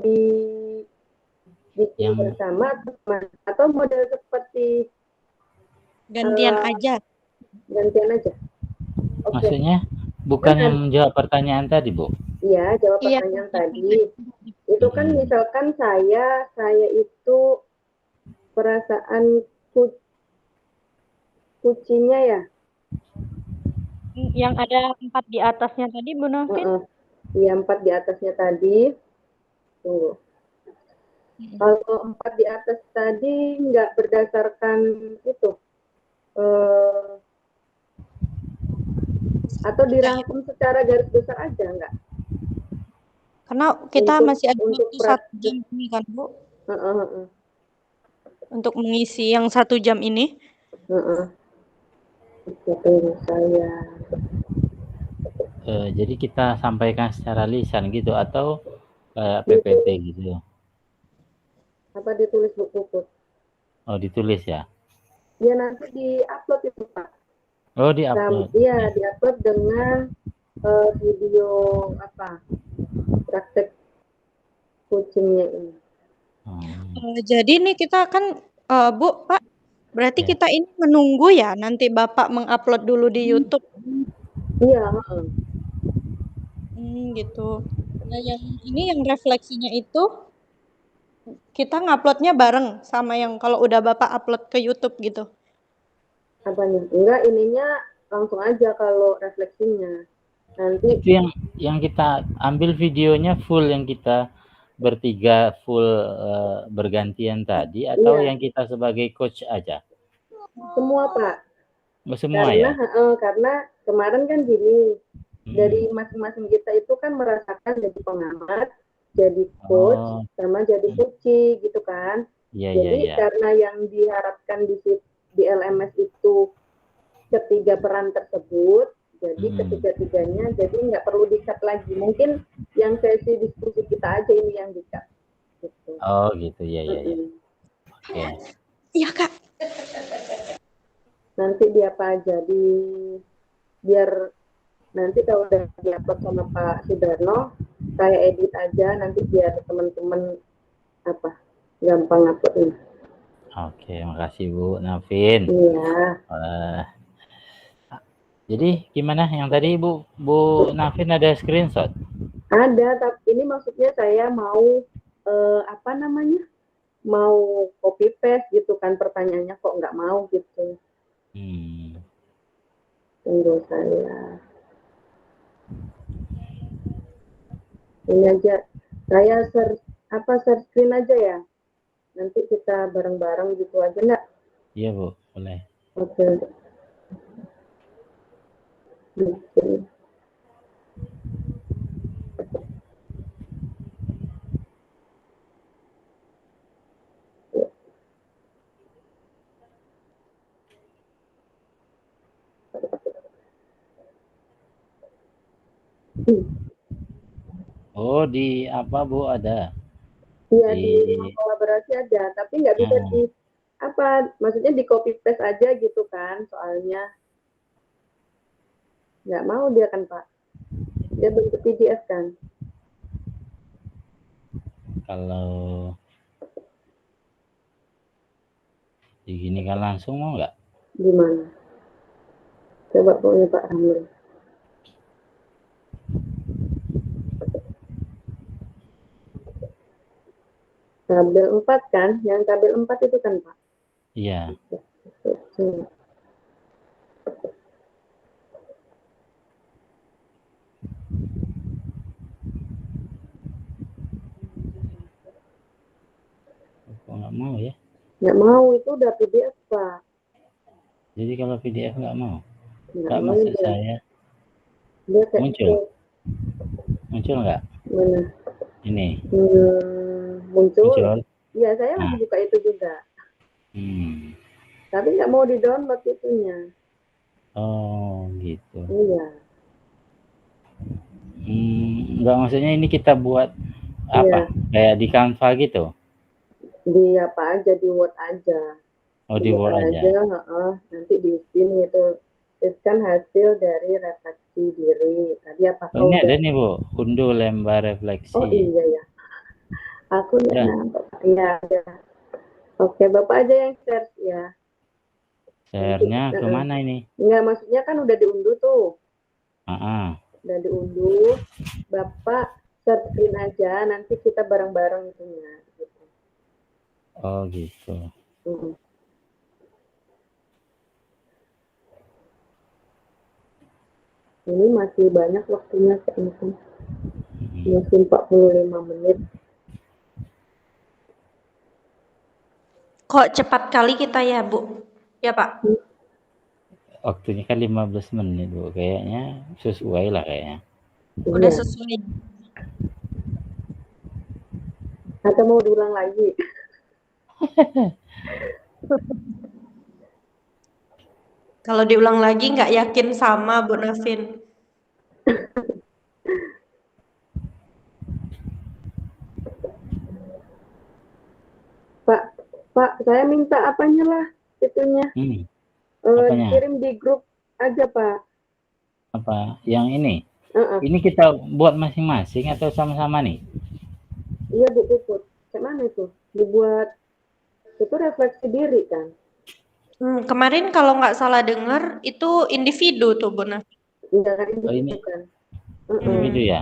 bikin bersama atau model seperti gantian aja. Gantian aja. Okay. Maksudnya bukan yang menjawab pertanyaan tadi, Bu? Iya, jawab pertanyaan tadi. Itu kan misalkan saya itu perasaan kucingnya ya. Yang ada 4 di atasnya tadi, Bu Nafin? Iya, 4 di atasnya tadi. Tunggu. Kalau 4 di atas tadi nggak berdasarkan itu, atau dirangkum secara garis besar aja nggak? Karena kita masih ada waktu 1 jam ini kan, Bu? Untuk mengisi yang 1 jam ini. Saya. Jadi kita sampaikan secara lisan gitu atau PPT gitu? Apa ditulis Bu Puput? Oh, ditulis ya? Ya, nanti di-upload itu, Pak. Oh, di-upload. Iya, di-upload dengan video praktek kucingnya ini. Jadi nih kita kan, Bu, Pak, berarti kita ini menunggu ya nanti Bapak mengupload dulu di YouTube? Iya, gitu. Nah, yang refleksinya itu kita nguploadnya bareng sama yang kalau udah Bapak upload ke YouTube gitu? Apanya? Enggak, ininya langsung aja kalau refleksinya. Nanti itu yang kita ambil videonya full, yang kita bertiga full bergantian tadi, atau yang kita sebagai coach aja? Semua, Pak. Semua ya? Karena kemarin kan gini, dari masing-masing kita itu kan merasakan jadi pengamat, jadi coach, sama jadi kucing gitu kan. Jadi karena yang diharapkan di LMS itu ketiga peran tersebut, jadi ketiga-tiganya jadi nggak perlu di-cut lagi. Mungkin yang sesi diskusi kita aja ini yang di-cut. Gitu. Oh gitu, ya. Oke. Iya, Kak. Nanti di apa aja, biar Nanti kalau udah diupload sama Pak Sudarno, saya edit aja nanti biar teman-teman gampang uploadnya. Oke, makasih Bu Nafin. Iya. Jadi gimana yang tadi Bu Nafin ada screenshot? Ada, tapi ini maksudnya saya mau mau copy paste gitu kan, pertanyaannya kok nggak mau gitu. Tunggu saya. Ini aja, saya share screen aja ya. Nanti kita bareng-bareng gitu aja nggak? Iya Bu, boleh. Oke. Bikin. Oh, di apa Bu ada? Iya, di kolaborasi ada, tapi nggak bisa maksudnya di copy paste aja gitu kan, soalnya nggak mau dia kan Pak, dia bentuk PDF kan. Kalau diginikan langsung mau nggak? Gimana? Coba pokoknya Pak Ramli. Tabel 4 kan? Yang tabel 4 itu kan Pak? Iya. Kok nggak mau ya? Nggak mau, itu udah PDF Pak. Jadi kalau PDF nggak mau? Nggak mau maksud saya. Dia Muncul nggak? Mana? Ini. Muncul. Iya, saya lagi buka itu juga. Tapi nggak mau di-download itunya. Oh, gitu. Iya. Nggak, maksudnya ini kita buat apa? Kayak di Canva gitu? Di apa aja, di Word aja. Oh, di Word aja. Nanti di sini itu kan hasil dari refleksi diri. Tadi apa? Oh, ini ada nih Bu, unduh lembar refleksi. Oh iya ya. Aku nggak nampak. Iya. Oke, Bapak aja yang share ya. Share-nya kemana ini? Enggak, maksudnya kan udah diunduh tuh. Udah diunduh. Bapak share screen aja, nanti kita bareng-bareng itunya. Gitu. Oh gitu. Ini masih banyak waktunya kayaknya. Masih 45 menit. Kok cepat kali kita ya, Bu? Ya, Pak? Waktunya kan 15 menit, Bu. Kayaknya sesuai lah kayaknya. Udah sesuai. Atau mau diulang lagi? Kalau diulang lagi nggak yakin sama, Bu Nafin. Pak, saya minta apanya lah itunya. Kirim di grup aja, Pak. Apa? Yang ini? Ini kita buat masing-masing atau sama-sama nih? Iya, Bu Puput. Mana itu? Dibuat itu refleksi diri kan? Kemarin kalau nggak salah dengar itu individu tuh, Bu Nafin. Iya kan individu kan? Individu ya?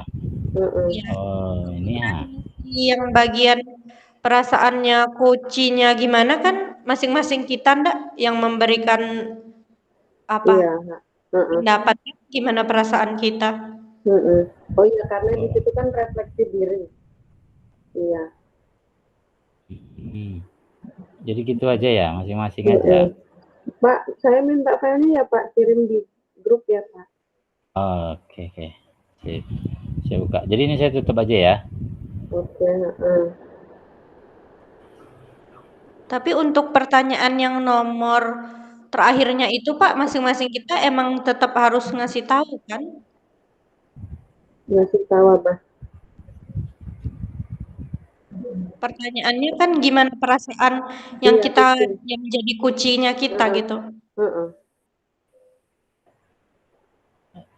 Oh, ini ya. Yang bagian perasaannya, kuncinya gimana kan masing-masing kita ndak yang memberikan apa pendapatnya gimana perasaan kita. Oh iya, karena di situ kan refleksi diri. Iya. Jadi gitu aja ya, masing-masing aja. Pak, saya minta filenya ya Pak, kirim di grup ya Pak. Oke. Sip. Saya buka. Jadi ini saya tutup aja ya. Oke. Tapi untuk pertanyaan yang nomor terakhirnya itu Pak, masing-masing kita emang tetap harus ngasih tahu kan? Ngasih tahu apa? Pertanyaannya kan gimana perasaan yang kita yang menjadi kuncinya kita gitu.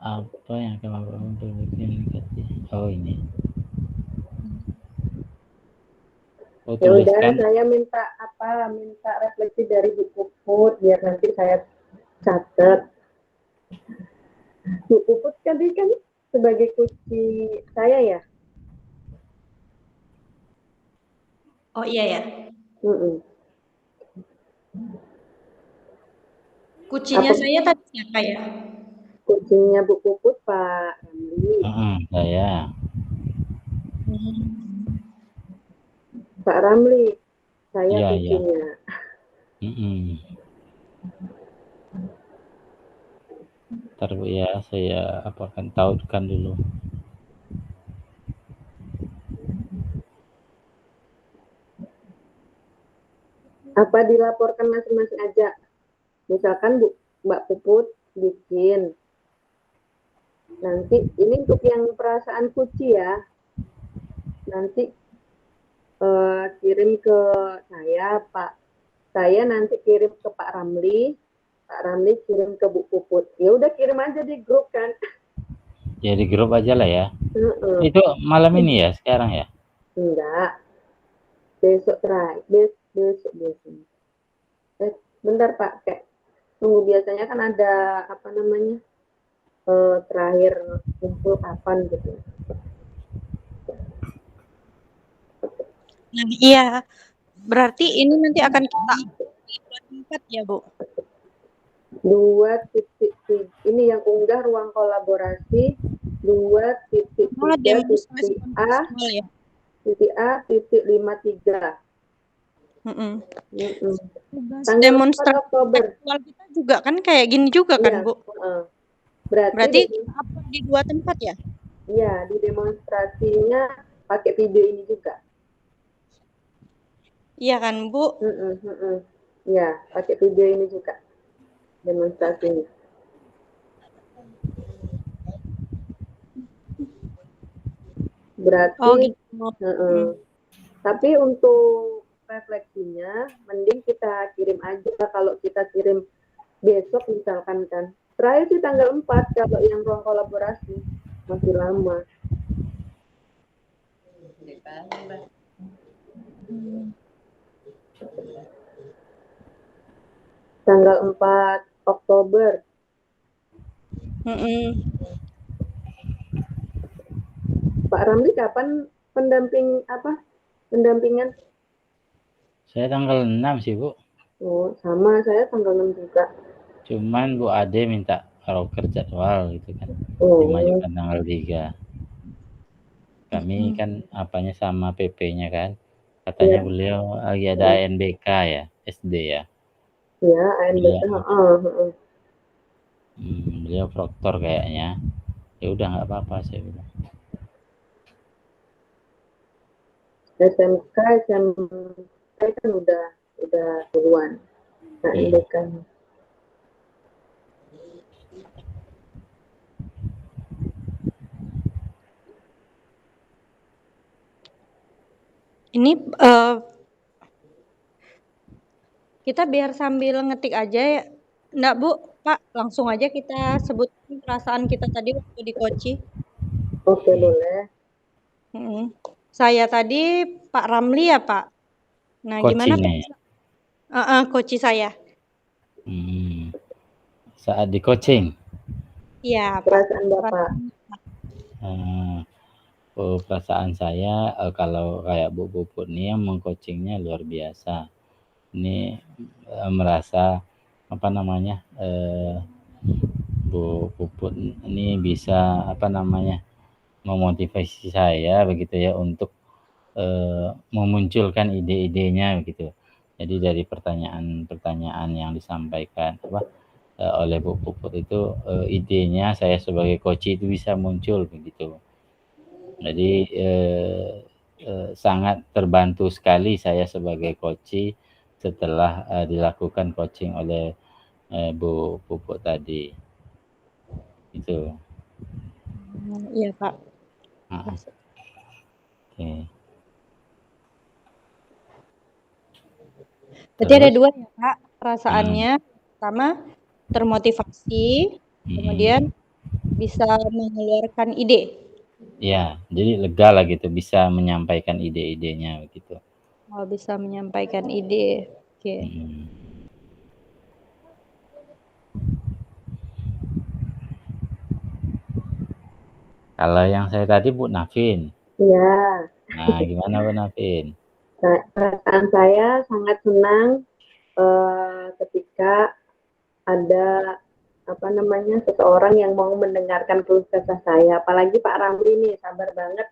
Apa yang akan memperbaiki? Oh ini. Oh Ya udah, tuliskan. saya minta refleksi dari Bu Puput biar nanti saya catat. Bu Puput tadi kan sebagai kunci saya ya. Oh iya ya. Kuncinya saya tadi siapa ya? Kuncinya Bu Puput Pak Ramli. Saya. Pak Ramli, saya Iya, kuncinya. Ntar ya saya akan tautkan dulu. Apa dilaporkan masing-masing aja? Misalkan Mbak Puput bikin. Nanti ini untuk yang perasaan kunci ya. Nanti kirim ke saya, Pak. Saya nanti kirim ke Pak Ramli. Pak Ramli kirim ke Bu Puput. Ya udah kirim aja di grup kan. Ya di grup aja lah ya. Itu malam ini ya sekarang ya? Enggak. Besok terakhir. Besok. Bentar Pak, kayak tunggu, biasanya kan ada apa namanya terakhir kumpul kapan gitu. Nah, iya. Berarti ini nanti akan kita tempat ya, Bu? 2.3 ini yang unggah ruang kolaborasi 2.3 titik A titik 53. Tanggal 4 Oktober. Kita juga kan kayak gini juga kan, Bu? Berarti kita upload di 2 tempat ya? Iya, di demonstrasinya pakai video ini juga. Iya kan, Bu? Iya, pakai video ini juga demonstrasinya. Berarti tapi untuk refleksinya mending kita kirim aja. Kalau kita kirim besok misalkan kan, terakhir sih tanggal 4 kalau yang ruang kolaborasi, masih lama. Tanggal 4 Oktober. Pak Ramli kapan pendampingan? Saya tanggal 6 sih, Bu. Oh, sama, saya tanggal 6 juga. Cuman Bu Ade minta roker jadwal gitu kan. Dimajukan tanggal 3. Kami kan apanya sama PP-nya kan. Katanya beliau lagi ada ANBK ya, SD ya. Iya, ANBK. Beliau proktor kayaknya. Ya udah nggak apa-apa saya bilang. SMK kan udah duluan. ANBK. Ini kita biar sambil ngetik aja ya. Enggak, Bu? Pak, langsung aja kita sebut perasaan kita tadi waktu di Koci. Oke, boleh. Saya tadi Pak Ramli ya, Pak? Nah, gimana Pak? Koci saya. Saat di coaching? Iya, perasaan Bapak. Perasaan saya kalau kayak Bu Puput nih yang mengcoachingnya luar biasa. Ini merasa apa namanya Bu Puput ini bisa apa namanya memotivasi saya begitu ya untuk memunculkan ide-idenya begitu. Jadi dari pertanyaan-pertanyaan yang disampaikan oleh Bu Puput itu idenya saya sebagai coach itu bisa muncul begitu. Jadi sangat terbantu sekali saya sebagai coach setelah dilakukan coaching oleh Bu Puput tadi. Itu. Iya, Pak. Oke. Berarti ada 2 ya, Pak, perasaannya. Pertama, termotivasi, kemudian bisa mengeluarkan ide. Ya, jadi lega lah gitu, bisa menyampaikan ide-idenya begitu. Oh, bisa menyampaikan ide. Oke. Kalau yang saya tadi Bu Nafin. Iya. Nah, gimana Bu Nafin? Perasaan saya sangat senang ketika ada seseorang yang mau mendengarkan keluh kesah saya. Apalagi Pak Ramli nih, sabar banget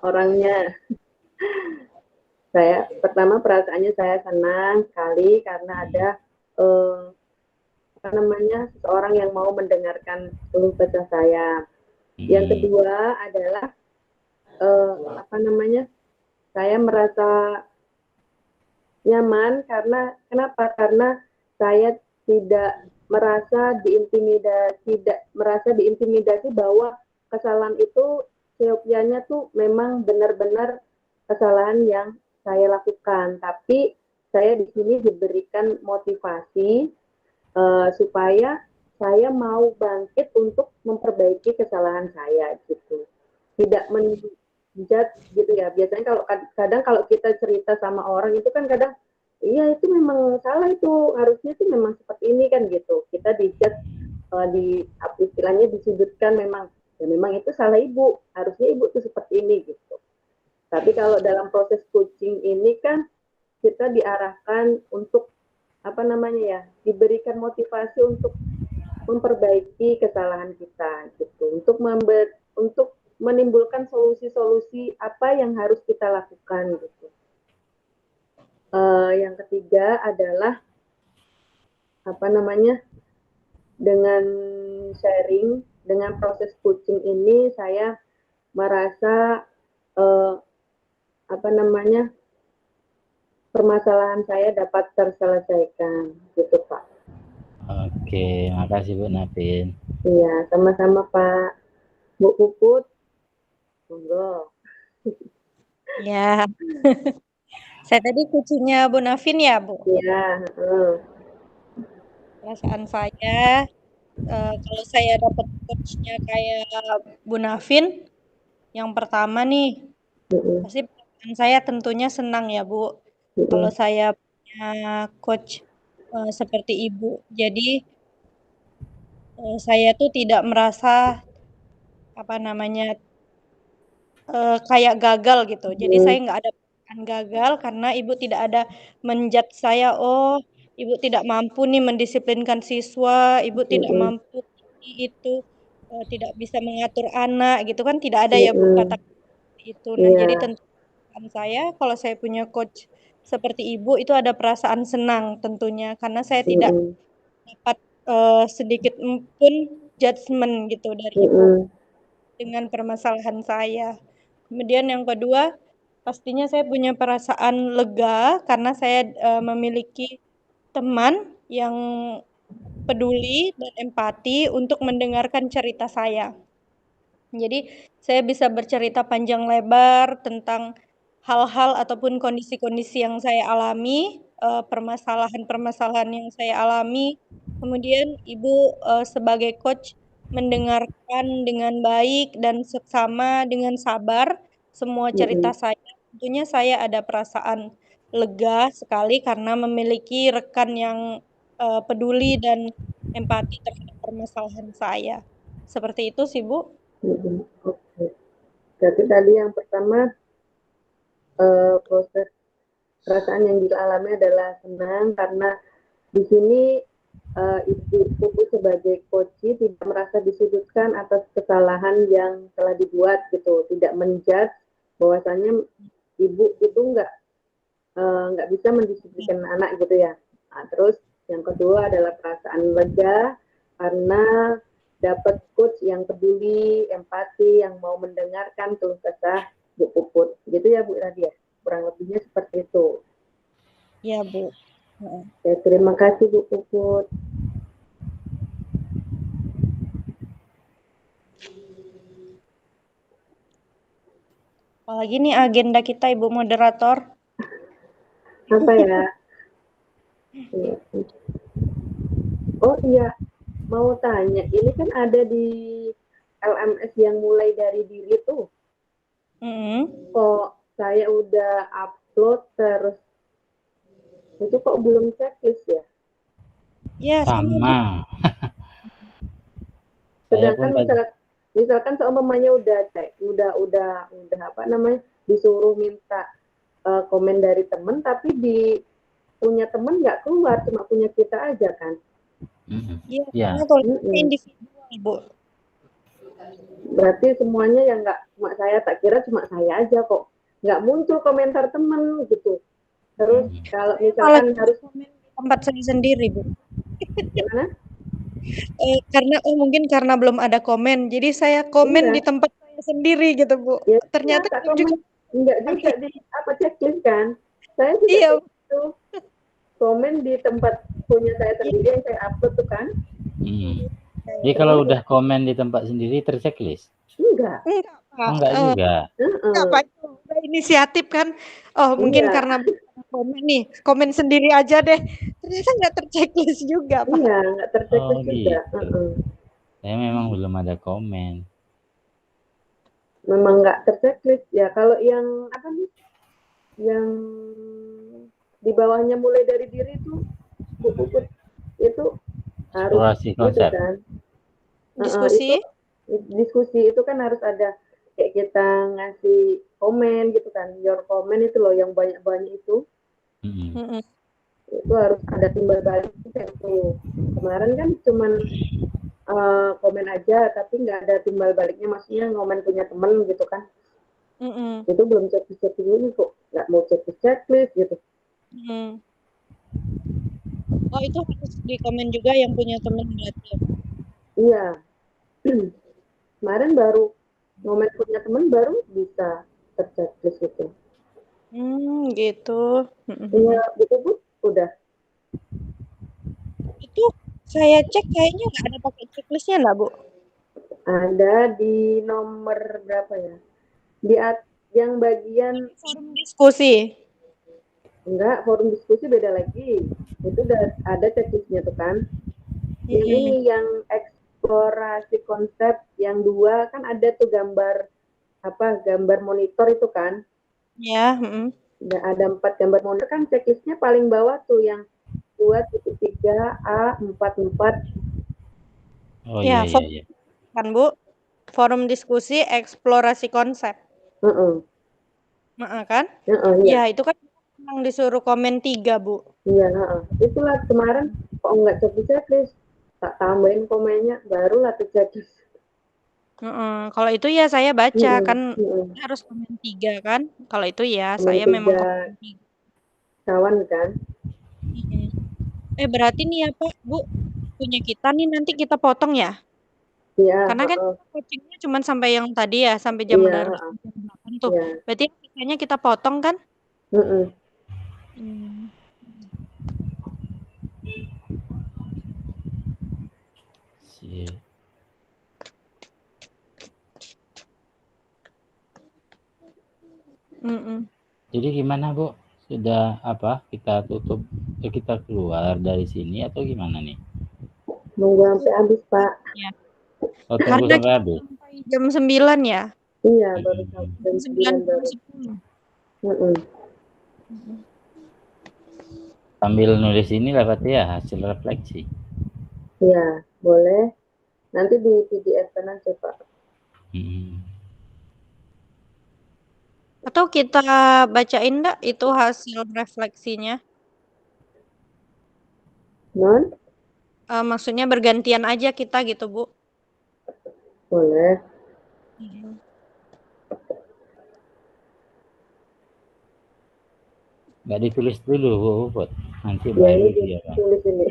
orangnya. Pertama perasaannya saya senang sekali karena ada seseorang yang mau mendengarkan keluh kesah saya. Yang kedua adalah saya merasa nyaman karena kenapa? Karena saya tidak merasa diintimidasi bahwa kesalahan itu seyogyanya tuh memang benar-benar kesalahan yang saya lakukan, tapi saya di sini diberikan motivasi supaya saya mau bangkit untuk memperbaiki kesalahan saya gitu. Tidak menjudge gitu ya. Biasanya kadang kalau kita cerita sama orang itu kan kadang iya itu memang salah, itu harusnya sih memang seperti ini kan gitu. Kita dijudge istilahnya disudutkan, memang itu salah ibu, harusnya ibu tuh seperti ini gitu. Tapi kalau dalam proses coaching ini kan kita diarahkan untuk diberikan motivasi untuk memperbaiki kesalahan kita gitu, untuk menimbulkan solusi-solusi apa yang harus kita lakukan gitu. Yang ketiga adalah dengan sharing, dengan proses coaching ini saya merasa permasalahan saya dapat terselesaikan gitu Pak. Oke, makasih Bu Nafin. Iya, sama-sama Pak. Bu Puput, monggo. Ya. Saya tadi kucingnya Bu Nafin ya, Bu? Iya. Perasaan saya, kalau saya dapat coachnya kayak Bu Nafin, yang pertama nih, pasti perasaan saya tentunya senang ya, Bu. Kalau saya punya coach seperti Ibu. Jadi, saya tuh tidak merasa kayak gagal gitu. Jadi saya nggak ada perasaan gagal karena Ibu tidak ada menjudge saya, "Oh, Ibu tidak mampu nih mendisiplinkan siswa, Ibu tidak mampu itu, tidak bisa mengatur anak," gitu kan, tidak ada ya Bu kata itu. Nah, jadi tentu perasaan saya kalau saya punya coach seperti Ibu itu ada perasaan senang tentunya, karena saya tidak dapat, sedikit pun judgement gitu dari Ibu dengan permasalahan saya. Kemudian yang kedua, pastinya saya punya perasaan lega karena saya memiliki teman yang peduli dan empati untuk mendengarkan cerita saya. Jadi saya bisa bercerita panjang lebar tentang hal-hal ataupun kondisi-kondisi yang saya alami, permasalahan-permasalahan yang saya alami. Kemudian Ibu sebagai coach mendengarkan dengan baik dan seksama dengan sabar semua cerita saya. Tentunya saya ada perasaan lega sekali karena memiliki rekan yang peduli dan empati terhadap permasalahan saya. Seperti itu sih, Bu. Oke. Jadi tadi yang pertama proses perasaan yang dialami adalah senang karena di sini Ibu sebagai coach tidak merasa disudutkan atas kesalahan yang telah dibuat gitu, tidak menjudge bahwasanya Ibu itu nggak bisa mendisiplinkan anak gitu ya. Nah, terus yang kedua adalah perasaan lega karena dapat coach yang peduli, empati, yang mau mendengarkan keluh kesah Bu Puput. Gitu ya Bu Radia. Kurang lebihnya seperti itu. Ya Bu. Ya, terima kasih Bu Puput. Apalagi nih agenda kita Ibu Moderator. Apa ya? Oh iya, mau tanya, ini kan ada di LMS yang mulai dari diri tuh. Kok saya udah upload terus itu kok belum checklist ya? Ya, Sama. Saya pun Sedangkan misalkan seumpamanya udah apa namanya disuruh minta komen dari temen, tapi di punya temen nggak keluar, cuma punya kita aja kan. Iya, Ya. karena kalau individual, Bu. Berarti semuanya yang nggak cuma saya, tak kira cuma saya aja kok nggak muncul komentar temen gitu. Terus kalau misalkan harus komen di tempat saya sendiri, Bu. gimana? Karena mungkin karena belum ada komen, jadi saya komen Iya. di tempat saya sendiri gitu, Bu. Ya, Ternyata tak juga enggak juga di apa checklist kan. Saya juga iya. itu komen di tempat punya saya sendiri yang saya upload tuh kan. Jadi kalau udah komen di tempat sendiri terchecklist? Enggak. Pak. Enggak juga. Enggak, Pak. Udah inisiatif kan. Oh, mungkin Iya. karena komen nih, komen sendiri aja deh. Ternyata nggak terchecklist juga, Pak. Iya, nggak terchecklist juga. Gitu. Saya memang belum ada komen. Memang nggak terchecklist ya. Kalau yang apa nih? Yang di bawahnya mulai dari diri itu Bu Puput itu harus Eksplorasi itu konsep. kan. Diskusi. Diskusi itu kan harus ada kayak kita ngasih komen gitu kan, your comment itu loh yang banyak-banyak itu. Itu harus ada timbal balik itu. Kemarin kan cuman komen aja tapi nggak ada timbal baliknya, maksudnya ngomen punya temen gitu kan. Itu belum checklist ini kok nggak mau checklist gitu. Oh, itu harus di komen juga yang punya teman berarti ya? Iya. Kemarin baru ngomen punya temen baru bisa terchecklist itu. Gitu. Iya, itu Bu, udah. Itu saya cek kayaknya nggak ada pakai checklistnya nggak, Bu? Ada di nomor berapa ya? Yang bagian Forum diskusi. enggak, forum diskusi beda lagi. Itu udah ada checklistnya tuh kan. Yang ini yang eksplorasi konsep yang 2 kan ada tuh gambar monitor itu kan. Ya. Ada 4 gambar monitor kan, checklistnya paling bawah tuh yang 2.3 A 44. Oh iya. Kan, Bu? Forum diskusi eksplorasi konsep. Kan? Iya. Ya, itu kan yang disuruh komen 3, Bu. Iya, itulah kemarin kok nggak checklist, tak tambahin komennya, barulah tuh checklist. Kalau itu ya saya baca kan harus komen 3 kan. Kalau itu ya saya memang komen 3. Kawan kan. Berarti nih ya Pak, Bu, punya kita nih nanti kita potong ya? Iya. Karena kan coachingnya cuma sampai yang tadi ya, sampai jam 8 tuh. Iya. Berarti kayaknya kita potong kan? Jadi gimana Bu? Sudah apa? Kita tutup, kita keluar dari sini atau gimana nih? Nunggu sampai habis Pak. Ya. Oh, tunggu sampai habis. Sampai jam 9 ya? Iya, baru jam 9 baru. Sambil nulis ini lah berarti ya hasil refleksi. Iya, boleh. Nanti di PDF kan aja Pak. Atau kita bacain enggak itu hasil refleksinya? Non? Maksudnya bergantian aja kita gitu, Bu. Boleh. Nggak ditulis dulu Bu Puput. Nanti Ya, baru ini dia kan. tulis ini.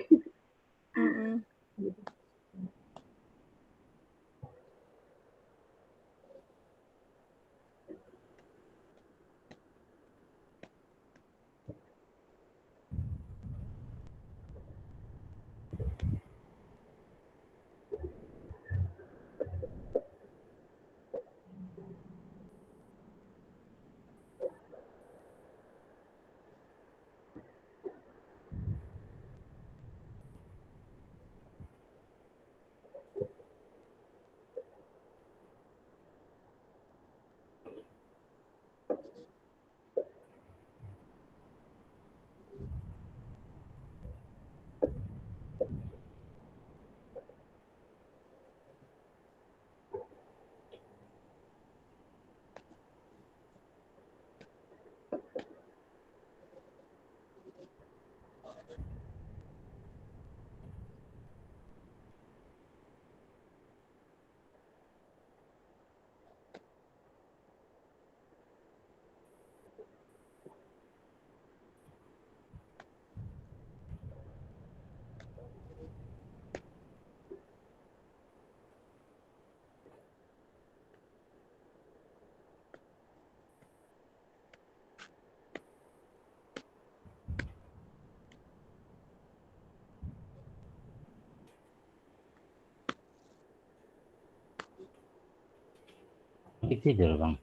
Tidur bang.